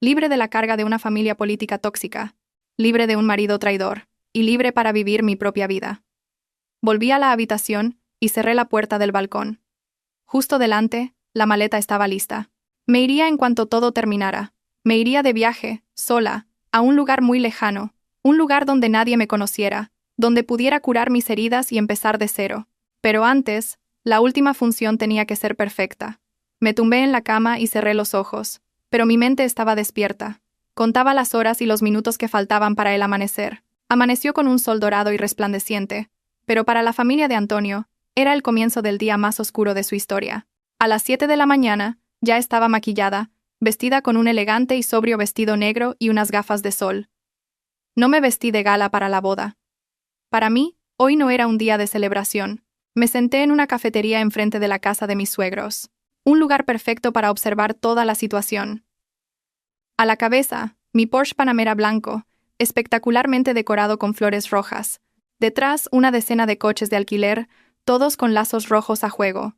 Libre de la carga de una familia política tóxica. Libre de un marido traidor. Y libre para vivir mi propia vida. Volví a la habitación y cerré la puerta del balcón. Justo delante, la maleta estaba lista. Me iría en cuanto todo terminara. Me iría de viaje, sola, a un lugar muy lejano. Un lugar donde nadie me conociera, donde pudiera curar mis heridas y empezar de cero. Pero antes, la última función tenía que ser perfecta. Me tumbé en la cama y cerré los ojos, pero mi mente estaba despierta. Contaba las horas y los minutos que faltaban para el amanecer. Amaneció con un sol dorado y resplandeciente, pero para la familia de Antonio, era el comienzo del día más oscuro de su historia. A las 7 de la mañana, ya estaba maquillada, vestida con un elegante y sobrio vestido negro y unas gafas de sol. No me vestí de gala para la boda. Para mí, hoy no era un día de celebración. Me senté en una cafetería enfrente de la casa de mis suegros. Un lugar perfecto para observar toda la situación. A la cabeza, mi Porsche Panamera blanco, espectacularmente decorado con flores rojas. Detrás, una decena de coches de alquiler, todos con lazos rojos a juego.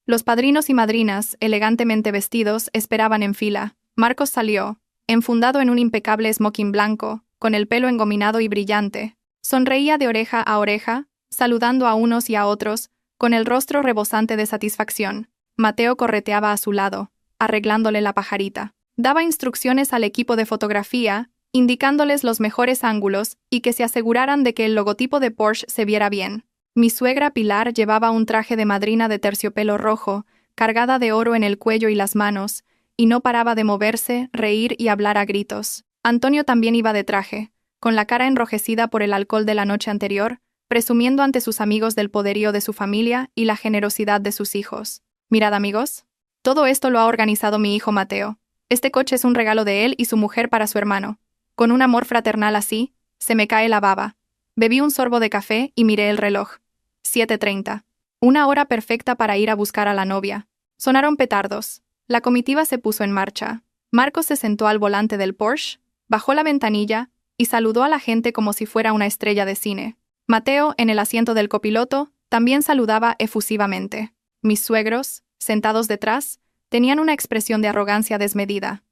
Los padrinos y madrinas, elegantemente vestidos, esperaban en fila. Marcos salió, enfundado en un impecable smoking blanco, con el pelo engominado y brillante. Sonreía de oreja a oreja, saludando a unos y a otros, con el rostro rebosante de satisfacción. Mateo correteaba a su lado, arreglándole la pajarita. Daba instrucciones al equipo de fotografía, indicándoles los mejores ángulos y que se aseguraran de que el logotipo de Porsche se viera bien. Mi suegra Pilar llevaba un traje de madrina de terciopelo rojo, cargada de oro en el cuello y las manos, y no paraba de moverse, reír y hablar a gritos. Antonio también iba de traje, con la cara enrojecida por el alcohol de la noche anterior, presumiendo ante sus amigos del poderío de su familia y la generosidad de sus hijos. Mirad, amigos. Todo esto lo ha organizado mi hijo Mateo. Este coche es un regalo de él y su mujer para su hermano. Con un amor fraternal así, se me cae la baba. Bebí un sorbo de café y miré el reloj. 7:30. Una hora perfecta para ir a buscar a la novia. Sonaron petardos. La comitiva se puso en marcha. Marcos se sentó al volante del Porsche, bajó la ventanilla y saludó a la gente como si fuera una estrella de cine. Mateo, en el asiento del copiloto, también saludaba efusivamente. Mis suegros, sentados detrás, tenían una expresión de arrogancia desmedida.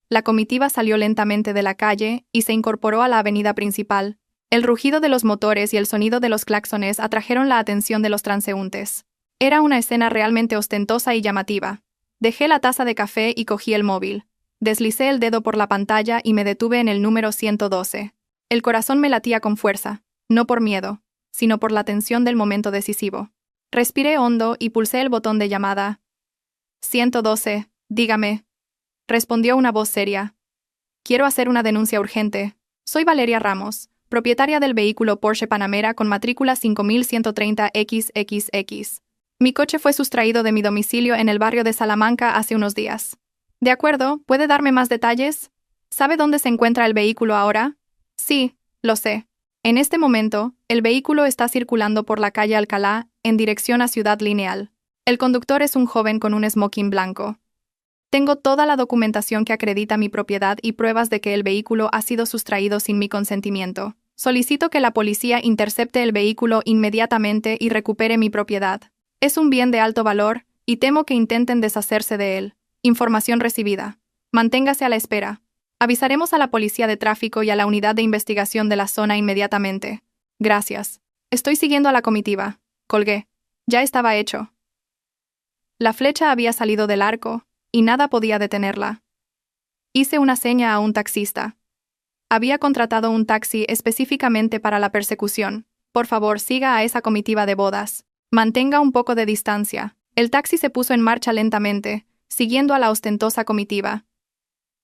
La comitiva salió lentamente de la calle y se incorporó a la avenida principal. El rugido de los motores y el sonido de los claxones atrajeron la atención de los transeúntes. Era una escena realmente ostentosa y llamativa. Dejé la taza de café y cogí el móvil. Deslicé el dedo por la pantalla y me detuve en el número 112. El corazón me latía con fuerza, no por miedo, sino por la tensión del momento decisivo. Respiré hondo y pulsé el botón de llamada. 112, dígame. Respondió una voz seria. Quiero hacer una denuncia urgente. Soy Valeria Ramos, propietaria del vehículo Porsche Panamera con matrícula 5130XXX. Mi coche fue sustraído de mi domicilio en el barrio de Salamanca hace unos días. De acuerdo, ¿puede darme más detalles? ¿Sabe dónde se encuentra el vehículo ahora? Sí, lo sé. En este momento, el vehículo está circulando por la calle Alcalá, en dirección a Ciudad Lineal. El conductor es un joven con un smoking blanco. Tengo toda la documentación que acredita mi propiedad y pruebas de que el vehículo ha sido sustraído sin mi consentimiento. Solicito que la policía intercepte el vehículo inmediatamente y recupere mi propiedad. Es un bien de alto valor, y temo que intenten deshacerse de él. Información recibida. Manténgase a la espera. Avisaremos a la policía de tráfico y a la unidad de investigación de la zona inmediatamente. Gracias. Estoy siguiendo a la comitiva. Colgué. Ya estaba hecho. La flecha había salido del arco, y nada podía detenerla. Hice una seña a un taxista. Había contratado un taxi específicamente para la persecución. Por favor, siga a esa comitiva de bodas. Mantenga un poco de distancia. El taxi se puso en marcha lentamente, siguiendo a la ostentosa comitiva.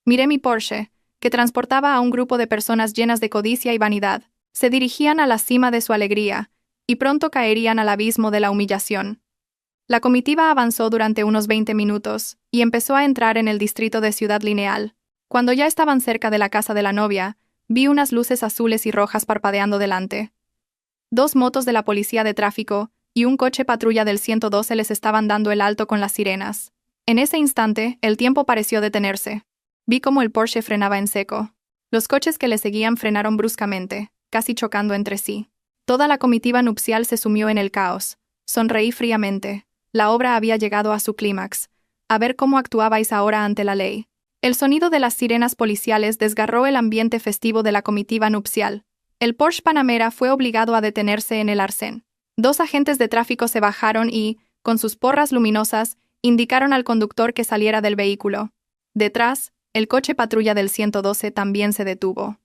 Miré mi Porsche, que transportaba a un grupo de personas llenas de codicia y vanidad. Se dirigían a la cima de su alegría, y pronto caerían al abismo de la humillación. La comitiva avanzó durante unos 20 minutos, y empezó a entrar en el distrito de Ciudad Lineal. Cuando ya estaban cerca de la casa de la novia, vi unas luces azules y rojas parpadeando delante. 2 motos de la policía de tráfico y un coche patrulla del 112 les estaban dando el alto con las sirenas. En ese instante, el tiempo pareció detenerse. Vi cómo el Porsche frenaba en seco. Los coches que le seguían frenaron bruscamente, casi chocando entre sí. Toda la comitiva nupcial se sumió en el caos. Sonreí fríamente. La obra había llegado a su clímax. A ver cómo actuabais ahora ante la ley. El sonido de las sirenas policiales desgarró el ambiente festivo de la comitiva nupcial. El Porsche Panamera fue obligado a detenerse en el arcén. 2 agentes de tráfico se bajaron y, con sus porras luminosas, indicaron al conductor que saliera del vehículo. Detrás, el coche patrulla del 112 también se detuvo.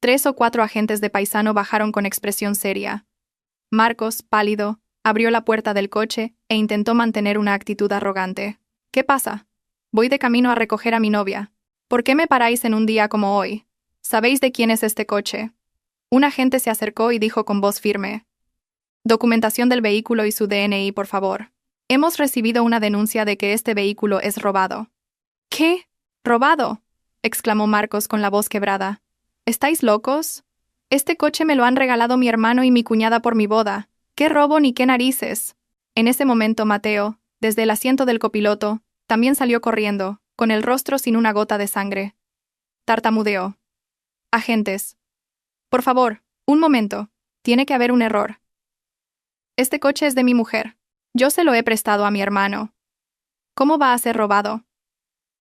3 o 4 agentes de paisano bajaron con expresión seria. Marcos, pálido, abrió la puerta del coche e intentó mantener una actitud arrogante. ¿Qué pasa? Voy de camino a recoger a mi novia. ¿Por qué me paráis en un día como hoy? ¿Sabéis de quién es este coche? Un agente se acercó y dijo con voz firme. Documentación del vehículo y su DNI, por favor. Hemos recibido una denuncia de que este vehículo es robado. ¿Qué? ¿Robado? Exclamó Marcos con la voz quebrada. ¿Estáis locos? Este coche me lo han regalado mi hermano y mi cuñada por mi boda. ¿Qué robo ni qué narices? En ese momento Mateo, desde el asiento del copiloto, también salió corriendo, con el rostro sin una gota de sangre. Tartamudeó. Agentes. Por favor, un momento. Tiene que haber un error. Este coche es de mi mujer. Yo se lo he prestado a mi hermano. ¿Cómo va a ser robado?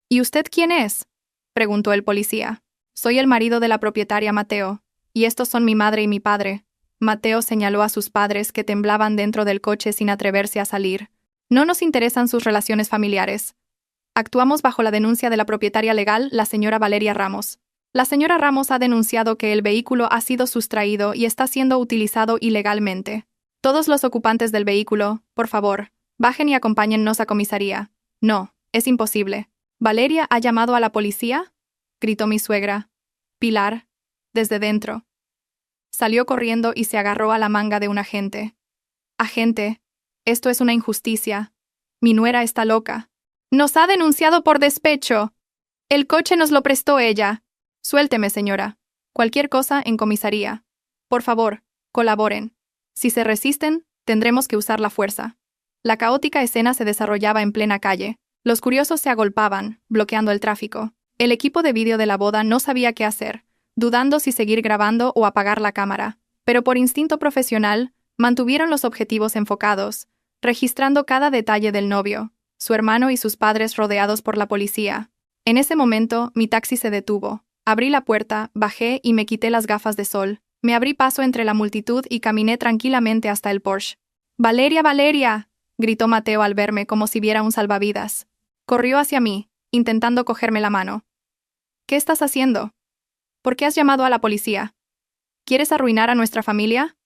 ¿Y usted quién es? Preguntó el policía. Soy el marido de la propietaria Mateo, y estos son mi madre y mi padre. Mateo señaló a sus padres que temblaban dentro del coche sin atreverse a salir. No nos interesan sus relaciones familiares. Actuamos bajo la denuncia de la propietaria legal, la señora Valeria Ramos. La señora Ramos ha denunciado que el vehículo ha sido sustraído y está siendo utilizado ilegalmente. Todos los ocupantes del vehículo, por favor, bajen y acompáñennos a comisaría. No, es imposible. ¿Valeria ha llamado a la policía?, gritó mi suegra. Pilar, desde dentro. Salió corriendo y se agarró a la manga de un agente. Agente, esto es una injusticia. Mi nuera está loca. Nos ha denunciado por despecho. El coche nos lo prestó ella. Suélteme, señora. Cualquier cosa en comisaría. Por favor, colaboren. Si se resisten, tendremos que usar la fuerza. La caótica escena se desarrollaba en plena calle. Los curiosos se agolpaban, bloqueando el tráfico. El equipo de vídeo de la boda no sabía qué hacer, dudando si seguir grabando o apagar la cámara. Pero por instinto profesional, mantuvieron los objetivos enfocados, registrando cada detalle del novio, su hermano y sus padres rodeados por la policía. En ese momento, mi taxi se detuvo. Abrí la puerta, bajé y me quité las gafas de sol. Me abrí paso entre la multitud y caminé tranquilamente hasta el Porsche. ¡Valeria, Valeria!, gritó Mateo al verme como si viera un salvavidas. Corrió hacia mí, intentando cogerme la mano. ¿Qué estás haciendo? ¿Por qué has llamado a la policía? ¿Quieres arruinar a nuestra familia?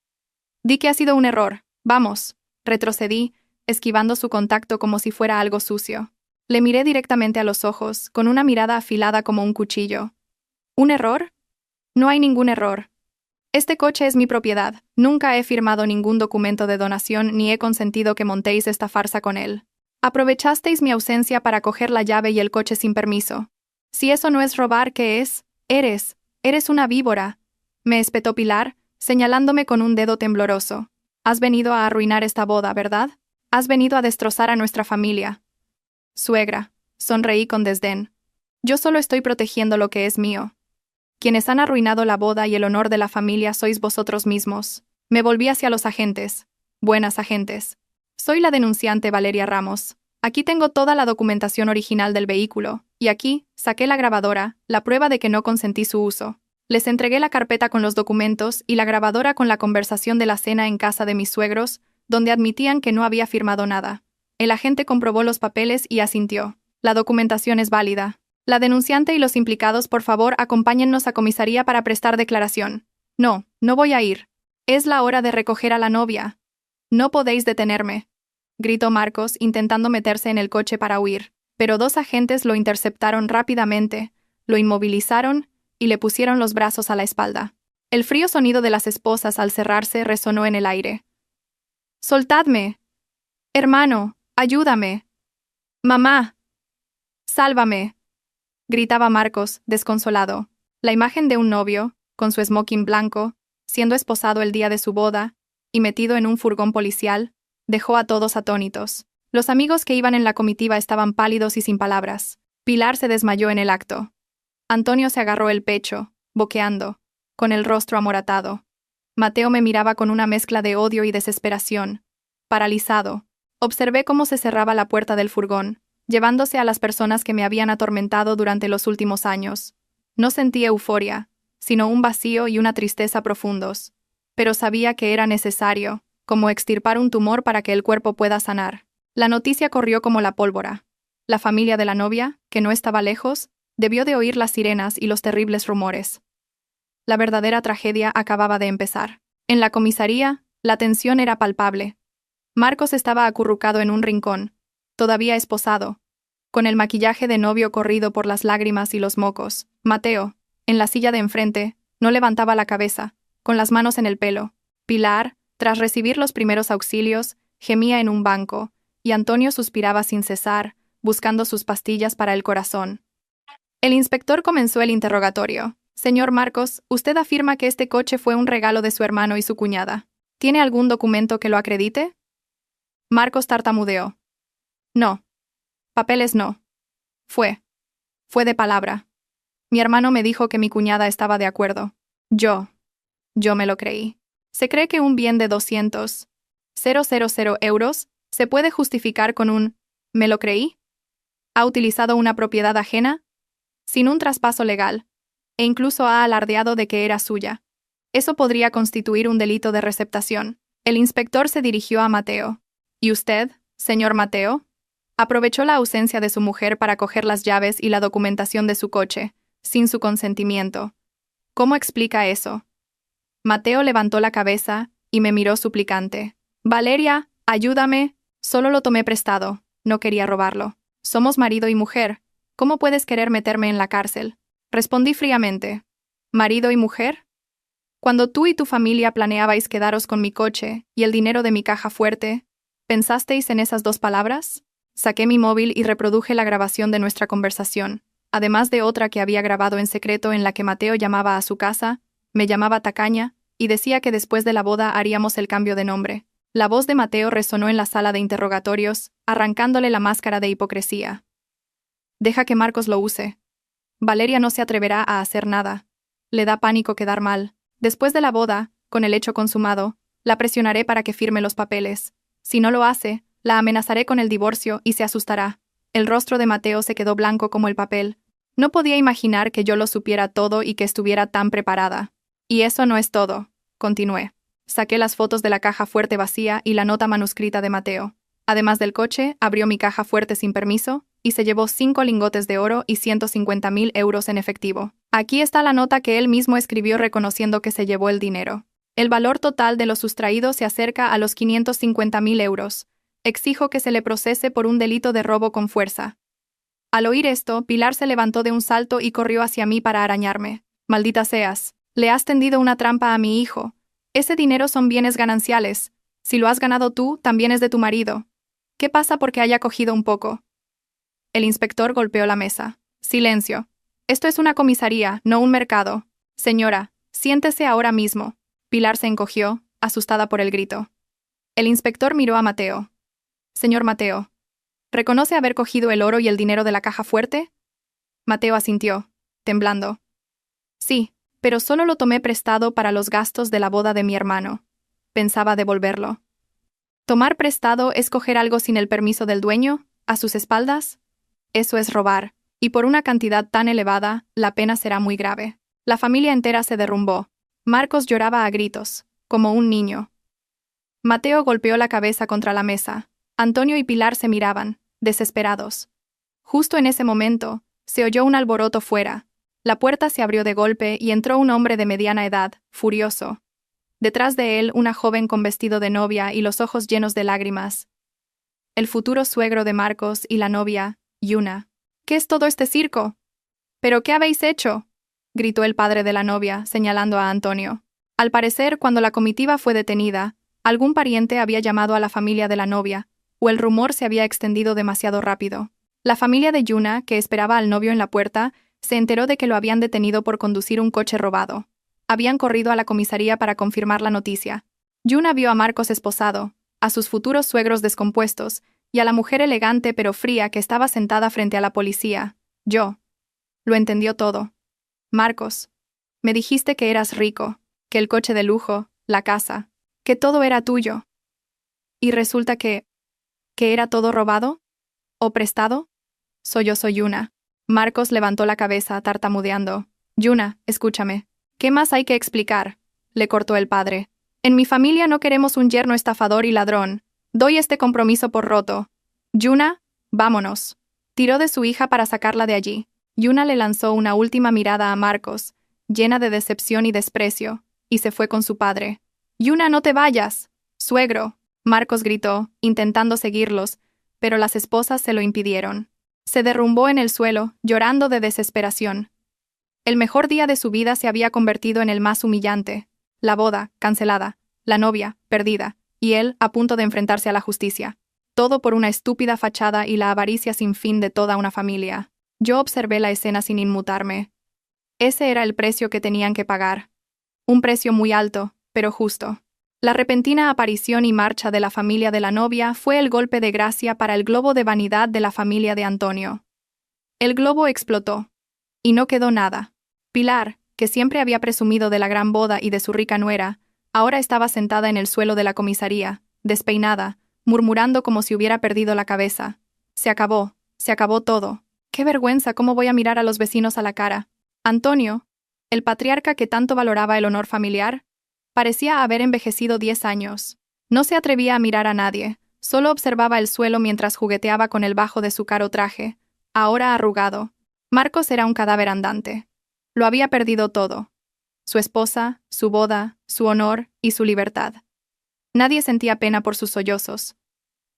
Di que ha sido un error. Vamos. Retrocedí, esquivando su contacto como si fuera algo sucio. Le miré directamente a los ojos, con una mirada afilada como un cuchillo. ¿Un error? No hay ningún error. Este coche es mi propiedad. Nunca he firmado ningún documento de donación ni he consentido que montéis esta farsa con él. Aprovechasteis mi ausencia para coger la llave y el coche sin permiso. Si eso no es robar, ¿qué es? Eres una víbora. Me espetó Pilar, señalándome con un dedo tembloroso. Has venido a arruinar esta boda, ¿verdad? Has venido a destrozar a nuestra familia. Suegra, sonreí con desdén. Yo solo estoy protegiendo lo que es mío. Quienes han arruinado la boda y el honor de la familia sois vosotros mismos. Me volví hacia los agentes. Buenas agentes. Soy la denunciante Valeria Ramos. Aquí tengo toda la documentación original del vehículo, y aquí saqué la grabadora, la prueba de que no consentí su uso. Les entregué la carpeta con los documentos y la grabadora con la conversación de la cena en casa de mis suegros, donde admitían que no había firmado nada. El agente comprobó los papeles y asintió. La documentación es válida. La denunciante y los implicados, por favor, acompáñennos a comisaría para prestar declaración. No, no voy a ir. Es la hora de recoger a la novia. No podéis detenerme, gritó Marcos, intentando meterse en el coche para huir, pero dos agentes lo interceptaron rápidamente, lo inmovilizaron y le pusieron los brazos a la espalda. El frío sonido de las esposas al cerrarse resonó en el aire. ¡Soltadme! Hermano, ayúdame. Mamá, sálvame, gritaba Marcos, desconsolado. La imagen de un novio, con su smoking blanco, siendo esposado el día de su boda, y metido en un furgón policial, dejó a todos atónitos. Los amigos que iban en la comitiva estaban pálidos y sin palabras. Pilar se desmayó en el acto. Antonio se agarró el pecho, boqueando, con el rostro amoratado. Mateo me miraba con una mezcla de odio y desesperación. Paralizado, observé cómo se cerraba la puerta del furgón, llevándose a las personas que me habían atormentado durante los últimos años. No sentí euforia, sino un vacío y una tristeza profundos. Pero sabía que era necesario, como extirpar un tumor para que el cuerpo pueda sanar. La noticia corrió como la pólvora. La familia de la novia, que no estaba lejos, debió de oír las sirenas y los terribles rumores. La verdadera tragedia acababa de empezar. En la comisaría, la tensión era palpable. Marcos estaba acurrucado en un rincón, todavía esposado, con el maquillaje de novio corrido por las lágrimas y los mocos. Mateo, en la silla de enfrente, no levantaba la cabeza, con las manos en el pelo. Pilar, tras recibir los primeros auxilios, gemía en un banco, y Antonio suspiraba sin cesar, buscando sus pastillas para el corazón. El inspector comenzó el interrogatorio. Señor Marcos, usted afirma que este coche fue un regalo de su hermano y su cuñada. ¿Tiene algún documento que lo acredite? Marcos tartamudeó. No. Papeles no. Fue de palabra. Mi hermano me dijo que mi cuñada estaba de acuerdo. Yo me lo creí. ¿Se cree que un bien de 200.000 euros se puede justificar con un «me lo creí»? ¿Ha utilizado una propiedad ajena? Sin un traspaso legal, e incluso ha alardeado de que era suya. Eso podría constituir un delito de receptación. El inspector se dirigió a Mateo. ¿Y usted, señor Mateo? Aprovechó la ausencia de su mujer para coger las llaves y la documentación de su coche, sin su consentimiento. ¿Cómo explica eso? Mateo levantó la cabeza y me miró suplicante. Valeria, ayúdame. Solo lo tomé prestado, no quería robarlo. Somos marido y mujer, ¿Cómo puedes querer meterme en la cárcel? Respondí fríamente. ¿Marido y mujer? Cuando tú y tu familia planeabais quedaros con mi coche y el dinero de mi caja fuerte, ¿pensasteis en esas 2 palabras? Saqué mi móvil y reproduje la grabación de nuestra conversación, además de otra que había grabado en secreto en la que Mateo llamaba a su casa, me llamaba tacaña, y decía que después de la boda haríamos el cambio de nombre. La voz de Mateo resonó en la sala de interrogatorios, arrancándole la máscara de hipocresía. Deja que Marcos lo use. Valeria no se atreverá a hacer nada. Le da pánico quedar mal. Después de la boda, con el hecho consumado, la presionaré para que firme los papeles. Si no lo hace, la amenazaré con el divorcio y se asustará. El rostro de Mateo se quedó blanco como el papel. No podía imaginar que yo lo supiera todo y que estuviera tan preparada. Y eso no es todo, continué. Saqué las fotos de la caja fuerte vacía y la nota manuscrita de Mateo. Además del coche, abrió mi caja fuerte sin permiso y se llevó 5 lingotes de oro y 150.000 euros en efectivo. Aquí está la nota que él mismo escribió reconociendo que se llevó el dinero. El valor total de lo sustraído se acerca a los 550.000 euros. Exijo que se le procese por un delito de robo con fuerza. Al oír esto, Pilar se levantó de un salto y corrió hacia mí para arañarme. Maldita seas. Le has tendido una trampa a mi hijo. Ese dinero son bienes gananciales. Si lo has ganado tú, también es de tu marido. ¿Qué pasa porque haya cogido un poco? El inspector golpeó la mesa. Silencio. Esto es una comisaría, no un mercado. Señora, siéntese ahora mismo. Pilar se encogió, asustada por el grito. El inspector miró a Mateo. Señor Mateo, ¿reconoce haber cogido el oro y el dinero de la caja fuerte? Mateo asintió, temblando. Sí, pero solo lo tomé prestado para los gastos de la boda de mi hermano. Pensaba devolverlo. ¿Tomar prestado es coger algo sin el permiso del dueño, a sus espaldas? Eso es robar, y por una cantidad tan elevada, la pena será muy grave. La familia entera se derrumbó. Marcos lloraba a gritos, como un niño. Mateo golpeó la cabeza contra la mesa. Antonio y Pilar se miraban, desesperados. Justo en ese momento, se oyó un alboroto fuera. La puerta se abrió de golpe y entró un hombre de mediana edad, furioso. Detrás de él, una joven con vestido de novia y los ojos llenos de lágrimas. El futuro suegro de Marcos y la novia, Yuna. ¿Qué es todo este circo? ¿Pero qué habéis hecho?, gritó el padre de la novia, señalando a Antonio. Al parecer, cuando la comitiva fue detenida, algún pariente había llamado a la familia de la novia, o el rumor se había extendido demasiado rápido. La familia de Yuna, que esperaba al novio en la puerta, se enteró de que lo habían detenido por conducir un coche robado. Habían corrido a la comisaría para confirmar la noticia. Yuna vio a Marcos esposado, a sus futuros suegros descompuestos, y a la mujer elegante pero fría que estaba sentada frente a la policía. Yo. Lo entendió todo. Marcos, me dijiste que eras rico, que el coche de lujo, la casa, que todo era tuyo. ¿Y resulta que era todo robado? ¿O prestado? Soy Yuna. Marcos levantó la cabeza, tartamudeando. Yuna, escúchame. ¿Qué más hay que explicar?, le cortó el padre. En mi familia no queremos un yerno estafador y ladrón. Doy este compromiso por roto. Yuna, vámonos. Tiró de su hija para sacarla de allí. Yuna le lanzó una última mirada a Marcos, llena de decepción y desprecio, y se fue con su padre. Yuna, no te vayas. Suegro, Marcos gritó, intentando seguirlos, pero las esposas se lo impidieron. Se derrumbó en el suelo, llorando de desesperación. El mejor día de su vida se había convertido en el más humillante. La boda, cancelada, la novia, perdida, y él, a punto de enfrentarse a la justicia. Todo por una estúpida fachada y la avaricia sin fin de toda una familia. Yo observé la escena sin inmutarme. Ese era el precio que tenían que pagar. Un precio muy alto, pero justo. La repentina aparición y marcha de la familia de la novia fue el golpe de gracia para el globo de vanidad de la familia de Antonio. El globo explotó. Y no quedó nada. Pilar, que siempre había presumido de la gran boda y de su rica nuera, ahora estaba sentada en el suelo de la comisaría, despeinada, murmurando como si hubiera perdido la cabeza. Se acabó todo. ¡Qué vergüenza! ¿Cómo voy a mirar a los vecinos a la cara? Antonio, el patriarca que tanto valoraba el honor familiar, parecía haber envejecido 10 años. No se atrevía a mirar a nadie, solo observaba el suelo mientras jugueteaba con el bajo de su caro traje, ahora arrugado. Marcos era un cadáver andante. Lo había perdido todo. Su esposa, su boda, su honor y su libertad. Nadie sentía pena por sus sollozos.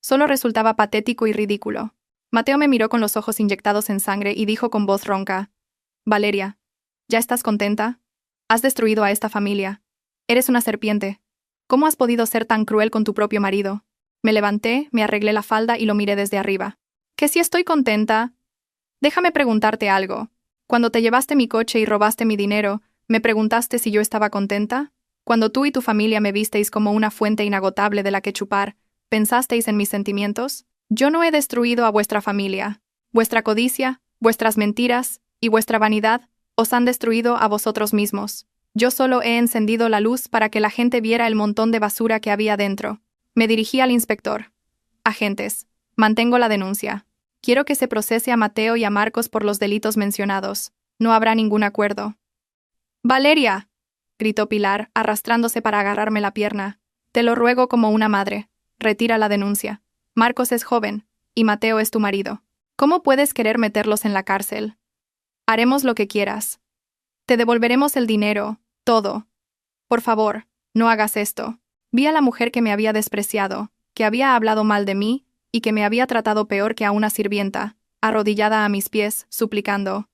Solo resultaba patético y ridículo. Mateo me miró con los ojos inyectados en sangre y dijo con voz ronca: Valeria, ¿ya estás contenta? Has destruido a esta familia. Eres una serpiente. ¿Cómo has podido ser tan cruel con tu propio marido? Me levanté, me arreglé la falda y lo miré desde arriba. ¿Que si estoy contenta? Déjame preguntarte algo. Cuando te llevaste mi coche y robaste mi dinero, ¿me preguntaste si yo estaba contenta? Cuando tú y tu familia me visteis como una fuente inagotable de la que chupar, ¿pensasteis en mis sentimientos? Yo no he destruido a vuestra familia. Vuestra codicia, vuestras mentiras y vuestra vanidad os han destruido a vosotros mismos. Yo solo he encendido la luz para que la gente viera el montón de basura que había dentro. Me dirigí al inspector. Agentes, mantengo la denuncia. Quiero que se procese a Mateo y a Marcos por los delitos mencionados. No habrá ningún acuerdo. ¡Valeria!, gritó Pilar, arrastrándose para agarrarme la pierna. Te lo ruego como una madre. Retira la denuncia. Marcos es joven, y Mateo es tu marido. ¿Cómo puedes querer meterlos en la cárcel? Haremos lo que quieras. Te devolveremos el dinero, todo. Por favor, no hagas esto. Vi a la mujer que me había despreciado, que había hablado mal de mí, y que me había tratado peor que a una sirvienta, arrodillada a mis pies, suplicando.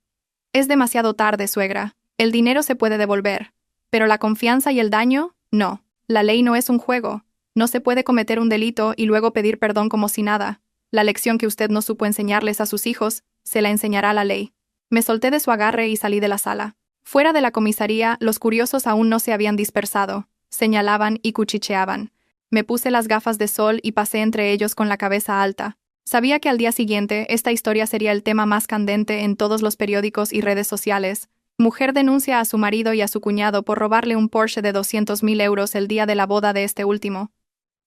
Es demasiado tarde, suegra. El dinero se puede devolver. Pero la confianza y el daño, no. La ley no es un juego. No se puede cometer un delito y luego pedir perdón como si nada. La lección que usted no supo enseñarles a sus hijos, se la enseñará la ley. Me solté de su agarre y salí de la sala. Fuera de la comisaría, los curiosos aún no se habían dispersado. Señalaban y cuchicheaban. Me puse las gafas de sol y pasé entre ellos con la cabeza alta. Sabía que al día siguiente esta historia sería el tema más candente en todos los periódicos y redes sociales. Mujer denuncia a su marido y a su cuñado por robarle un Porsche de 200.000 euros el día de la boda de este último.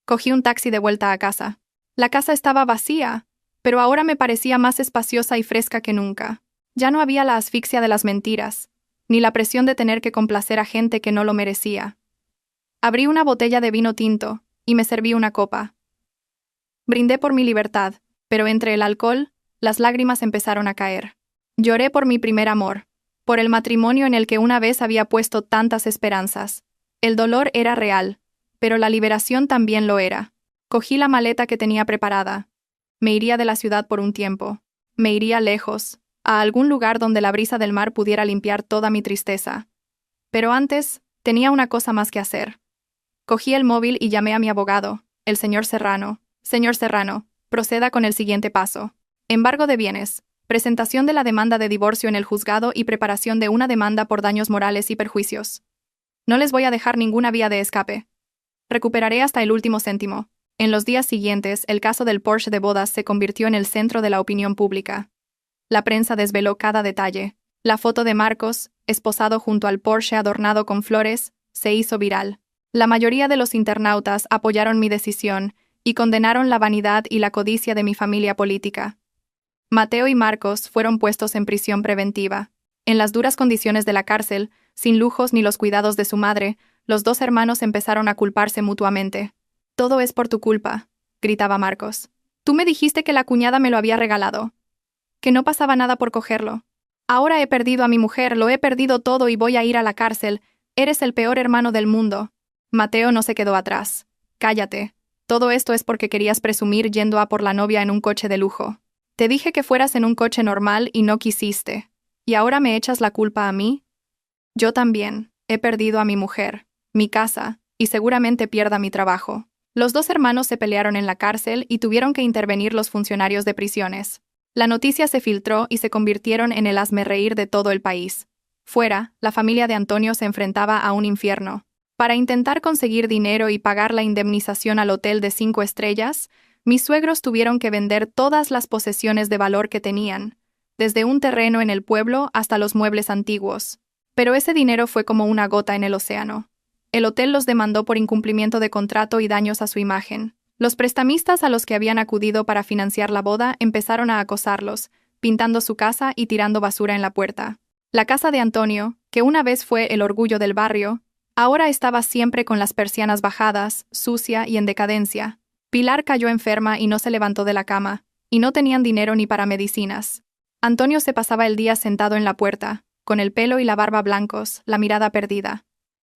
Cogí un taxi de vuelta a casa. La casa estaba vacía, pero ahora me parecía más espaciosa y fresca que nunca. Ya no había la asfixia de las mentiras, ni la presión de tener que complacer a gente que no lo merecía. Abrí una botella de vino tinto y me serví una copa. Brindé por mi libertad, pero entre el alcohol, las lágrimas empezaron a caer. Lloré por mi primer amor, por el matrimonio en el que una vez había puesto tantas esperanzas. El dolor era real, pero la liberación también lo era. Cogí la maleta que tenía preparada. Me iría de la ciudad por un tiempo. Me iría lejos, a algún lugar donde la brisa del mar pudiera limpiar toda mi tristeza. Pero antes, tenía una cosa más que hacer. Cogí el móvil y llamé a mi abogado, el señor Serrano. Señor Serrano, proceda con el siguiente paso. Embargo de bienes, presentación de la demanda de divorcio en el juzgado y preparación de una demanda por daños morales y perjuicios. No les voy a dejar ninguna vía de escape. Recuperaré hasta el último céntimo. En los días siguientes, el caso del Porsche de bodas se convirtió en el centro de la opinión pública. La prensa desveló cada detalle. La foto de Marcos, esposado junto al Porsche adornado con flores, se hizo viral. La mayoría de los internautas apoyaron mi decisión y condenaron la vanidad y la codicia de mi familia política. Mateo y Marcos fueron puestos en prisión preventiva. En las duras condiciones de la cárcel, sin lujos ni los cuidados de su madre, los dos hermanos empezaron a culparse mutuamente. «Todo es por tu culpa», gritaba Marcos. «Tú me dijiste que la cuñada me lo había regalado. Que no pasaba nada por cogerlo. Ahora he perdido a mi mujer, lo he perdido todo y voy a ir a la cárcel. Eres el peor hermano del mundo». Mateo no se quedó atrás. «Cállate. Todo esto es porque querías presumir yendo a por la novia en un coche de lujo. Te dije que fueras en un coche normal y no quisiste. ¿Y ahora me echas la culpa a mí? Yo también. He perdido a mi mujer, mi casa, y seguramente pierda mi trabajo». Los dos hermanos se pelearon en la cárcel y tuvieron que intervenir los funcionarios de prisiones. La noticia se filtró y se convirtieron en el hazmerreír de todo el país. Fuera, la familia de Antonio se enfrentaba a un infierno. Para intentar conseguir dinero y pagar la indemnización al hotel de 5 estrellas, mis suegros tuvieron que vender todas las posesiones de valor que tenían, desde un terreno en el pueblo hasta los muebles antiguos. Pero ese dinero fue como una gota en el océano. El hotel los demandó por incumplimiento de contrato y daños a su imagen. Los prestamistas a los que habían acudido para financiar la boda empezaron a acosarlos, pintando su casa y tirando basura en la puerta. La casa de Antonio, que una vez fue el orgullo del barrio, ahora estaba siempre con las persianas bajadas, sucia y en decadencia. Pilar cayó enferma y no se levantó de la cama, y no tenían dinero ni para medicinas. Antonio se pasaba el día sentado en la puerta, con el pelo y la barba blancos, la mirada perdida.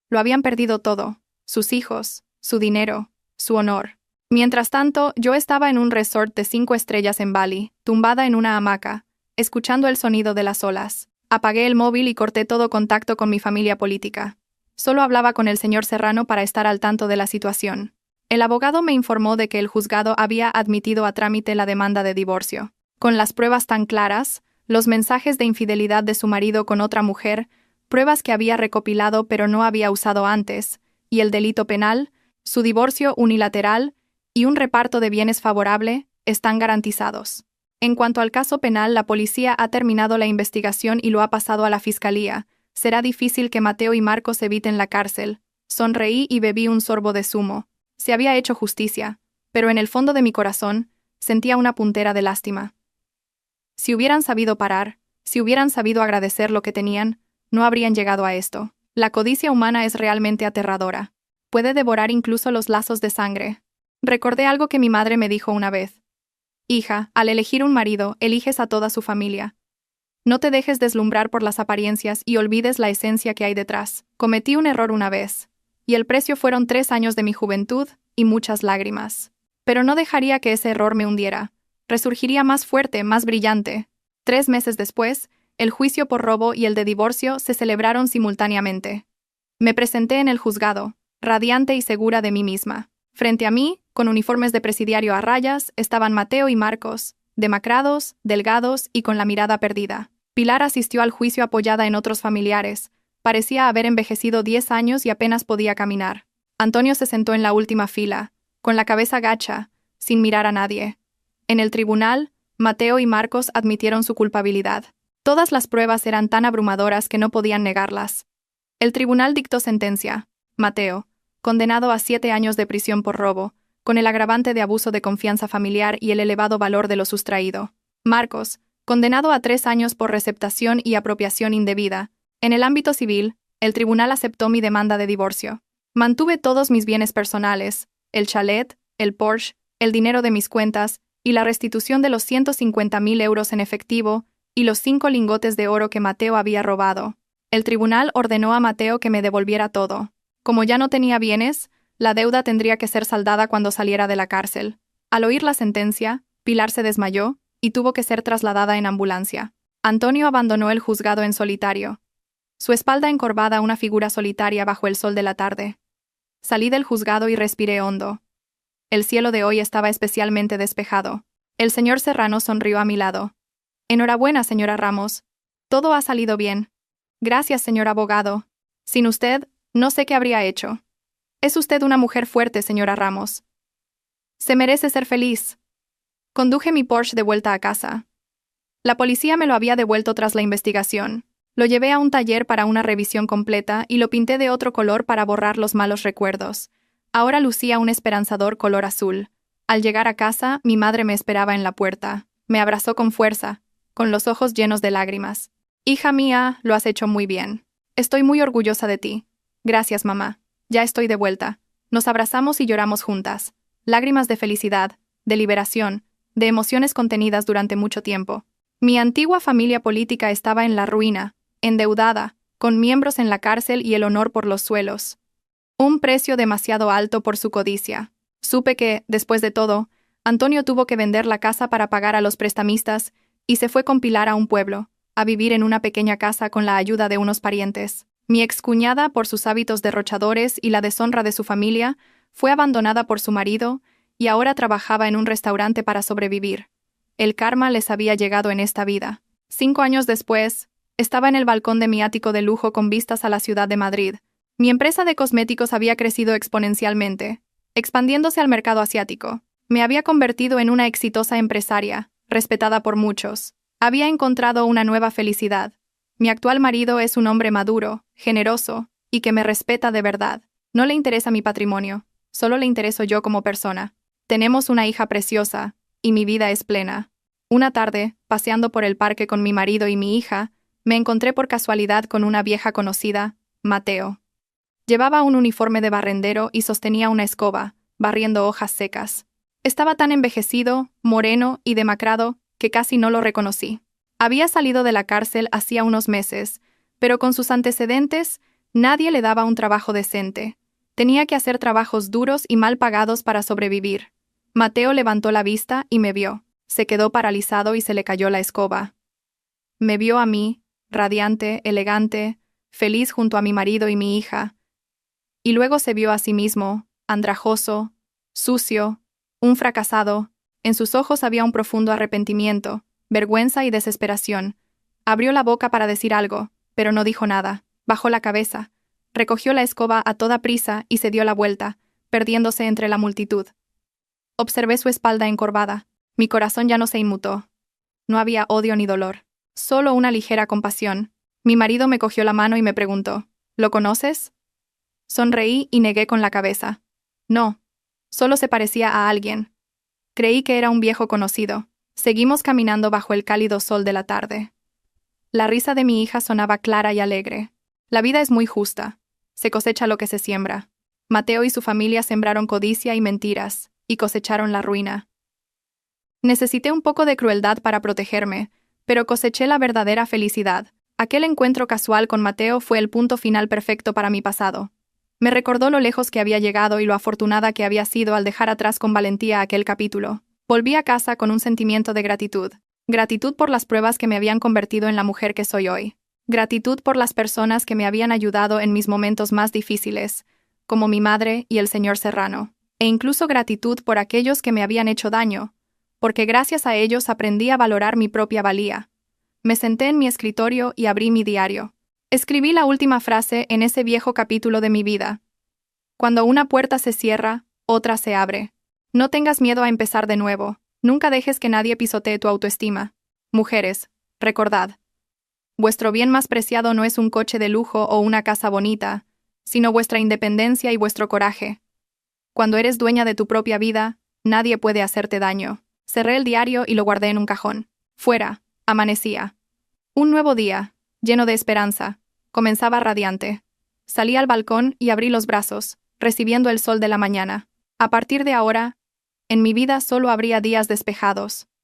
Lo habían perdido todo: sus hijos, su dinero, su honor. Mientras tanto, yo estaba en un resort de 5 estrellas en Bali, tumbada en una hamaca, escuchando el sonido de las olas. Apagué el móvil y corté todo contacto con mi familia política. Solo hablaba con el señor Serrano para estar al tanto de la situación. El abogado me informó de que el juzgado había admitido a trámite la demanda de divorcio. Con las pruebas tan claras, los mensajes de infidelidad de su marido con otra mujer, pruebas que había recopilado pero no había usado antes, y el delito penal, su divorcio unilateral y un reparto de bienes favorable, están garantizados. En cuanto al caso penal, la policía ha terminado la investigación y lo ha pasado a la fiscalía. Será difícil que Mateo y Marcos eviten la cárcel. Sonreí y bebí un sorbo de zumo. Se había hecho justicia, pero en el fondo de mi corazón sentía una puntera de lástima. Si hubieran sabido parar, si hubieran sabido agradecer lo que tenían, no habrían llegado a esto. La codicia humana es realmente aterradora. Puede devorar incluso los lazos de sangre. Recordé algo que mi madre me dijo una vez. Hija, al elegir un marido, eliges a toda su familia. No te dejes deslumbrar por las apariencias y olvides la esencia que hay detrás. Cometí un error una vez, y el precio fueron 3 años de mi juventud y muchas lágrimas. Pero no dejaría que ese error me hundiera. Resurgiría más fuerte, más brillante. 3 meses después, el juicio por robo y el de divorcio se celebraron simultáneamente. Me presenté en el juzgado, radiante y segura de mí misma. Frente a mí, con uniformes de presidiario a rayas, estaban Mateo y Marcos, demacrados, delgados y con la mirada perdida. Pilar asistió al juicio apoyada en otros familiares. Parecía haber envejecido 10 años y apenas podía caminar. Antonio se sentó en la última fila, con la cabeza gacha, sin mirar a nadie. En el tribunal, Mateo y Marcos admitieron su culpabilidad. Todas las pruebas eran tan abrumadoras que no podían negarlas. El tribunal dictó sentencia. Mateo, condenado a 7 años de prisión por robo, con el agravante de abuso de confianza familiar y el elevado valor de lo sustraído. Marcos, condenado a 3 años por receptación y apropiación indebida. En el ámbito civil, el tribunal aceptó mi demanda de divorcio. Mantuve todos mis bienes personales, el chalet, el Porsche, el dinero de mis cuentas y la restitución de los 150.000 euros en efectivo y los 5 lingotes de oro que Mateo había robado. El tribunal ordenó a Mateo que me devolviera todo. Como ya no tenía bienes, la deuda tendría que ser saldada cuando saliera de la cárcel. Al oír la sentencia, Pilar se desmayó y tuvo que ser trasladada en ambulancia. Antonio abandonó el juzgado en solitario. Su espalda encorvada, una figura solitaria bajo el sol de la tarde. Salí del juzgado y respiré hondo. El cielo de hoy estaba especialmente despejado. El señor Serrano sonrió a mi lado. Enhorabuena, señora Ramos. Todo ha salido bien. Gracias, señor abogado. Sin usted, no sé qué habría hecho. Es usted una mujer fuerte, señora Ramos. Se merece ser feliz. Conduje mi Porsche de vuelta a casa. La policía me lo había devuelto tras la investigación. Lo llevé a un taller para una revisión completa y lo pinté de otro color para borrar los malos recuerdos. Ahora lucía un esperanzador color azul. Al llegar a casa, mi madre me esperaba en la puerta. Me abrazó con fuerza, con los ojos llenos de lágrimas. Hija mía, lo has hecho muy bien. Estoy muy orgullosa de ti. Gracias, mamá. Ya estoy de vuelta. Nos abrazamos y lloramos juntas. Lágrimas de felicidad, de liberación, de emociones contenidas durante mucho tiempo. Mi antigua familia política estaba en la ruina, endeudada, con miembros en la cárcel y el honor por los suelos. Un precio demasiado alto por su codicia. Supe que, después de todo, Antonio tuvo que vender la casa para pagar a los prestamistas y se fue con Pilar a un pueblo, a vivir en una pequeña casa con la ayuda de unos parientes. Mi excuñada, por sus hábitos derrochadores y la deshonra de su familia, fue abandonada por su marido y ahora trabajaba en un restaurante para sobrevivir. El karma les había llegado en esta vida. 5 años después, estaba en el balcón de mi ático de lujo con vistas a la ciudad de Madrid. Mi empresa de cosméticos había crecido exponencialmente, expandiéndose al mercado asiático. Me había convertido en una exitosa empresaria, respetada por muchos. Había encontrado una nueva felicidad. Mi actual marido es un hombre maduro, generoso, y que me respeta de verdad. No le interesa mi patrimonio, solo le intereso yo como persona. Tenemos una hija preciosa, y mi vida es plena. Una tarde, paseando por el parque con mi marido y mi hija, me encontré por casualidad con una vieja conocida, Mateo. Llevaba un uniforme de barrendero y sostenía una escoba, barriendo hojas secas. Estaba tan envejecido, moreno y demacrado que casi no lo reconocí. Había salido de la cárcel hacía unos meses, pero con sus antecedentes, nadie le daba un trabajo decente. Tenía que hacer trabajos duros y mal pagados para sobrevivir. Mateo levantó la vista y me vio. Se quedó paralizado y se le cayó la escoba. Me vio a mí, radiante, elegante, feliz junto a mi marido y mi hija. Y luego se vio a sí mismo, andrajoso, sucio, un fracasado. En sus ojos había un profundo arrepentimiento, vergüenza y desesperación. Abrió la boca para decir algo, pero no dijo nada. Bajó la cabeza, recogió la escoba a toda prisa y se dio la vuelta, perdiéndose entre la multitud. Observé su espalda encorvada. Mi corazón ya no se inmutó. No había odio ni dolor, solo una ligera compasión. Mi marido me cogió la mano y me preguntó, ¿lo conoces? Sonreí y negué con la cabeza. No, solo se parecía a alguien. Creí que era un viejo conocido. Seguimos caminando bajo el cálido sol de la tarde. La risa de mi hija sonaba clara y alegre. La vida es muy justa. Se cosecha lo que se siembra. Mateo y su familia sembraron codicia y mentiras, y cosecharon la ruina. Necesité un poco de crueldad para protegerme, pero coseché la verdadera felicidad. Aquel encuentro casual con Mateo fue el punto final perfecto para mi pasado. Me recordó lo lejos que había llegado y lo afortunada que había sido al dejar atrás con valentía aquel capítulo. Volví a casa con un sentimiento de gratitud. Gratitud por las pruebas que me habían convertido en la mujer que soy hoy. Gratitud por las personas que me habían ayudado en mis momentos más difíciles, como mi madre y el señor Serrano. E incluso gratitud por aquellos que me habían hecho daño, porque gracias a ellos aprendí a valorar mi propia valía. Me senté en mi escritorio y abrí mi diario. Escribí la última frase en ese viejo capítulo de mi vida. Cuando una puerta se cierra, otra se abre. No tengas miedo a empezar de nuevo. Nunca dejes que nadie pisotee tu autoestima. Mujeres, recordad. Vuestro bien más preciado no es un coche de lujo o una casa bonita, sino vuestra independencia y vuestro coraje. Cuando eres dueña de tu propia vida, nadie puede hacerte daño. Cerré el diario y lo guardé en un cajón. Fuera, amanecía. Un nuevo día, lleno de esperanza, comenzaba radiante. Salí al balcón y abrí los brazos, recibiendo el sol de la mañana. A partir de ahora, en mi vida solo habría días despejados.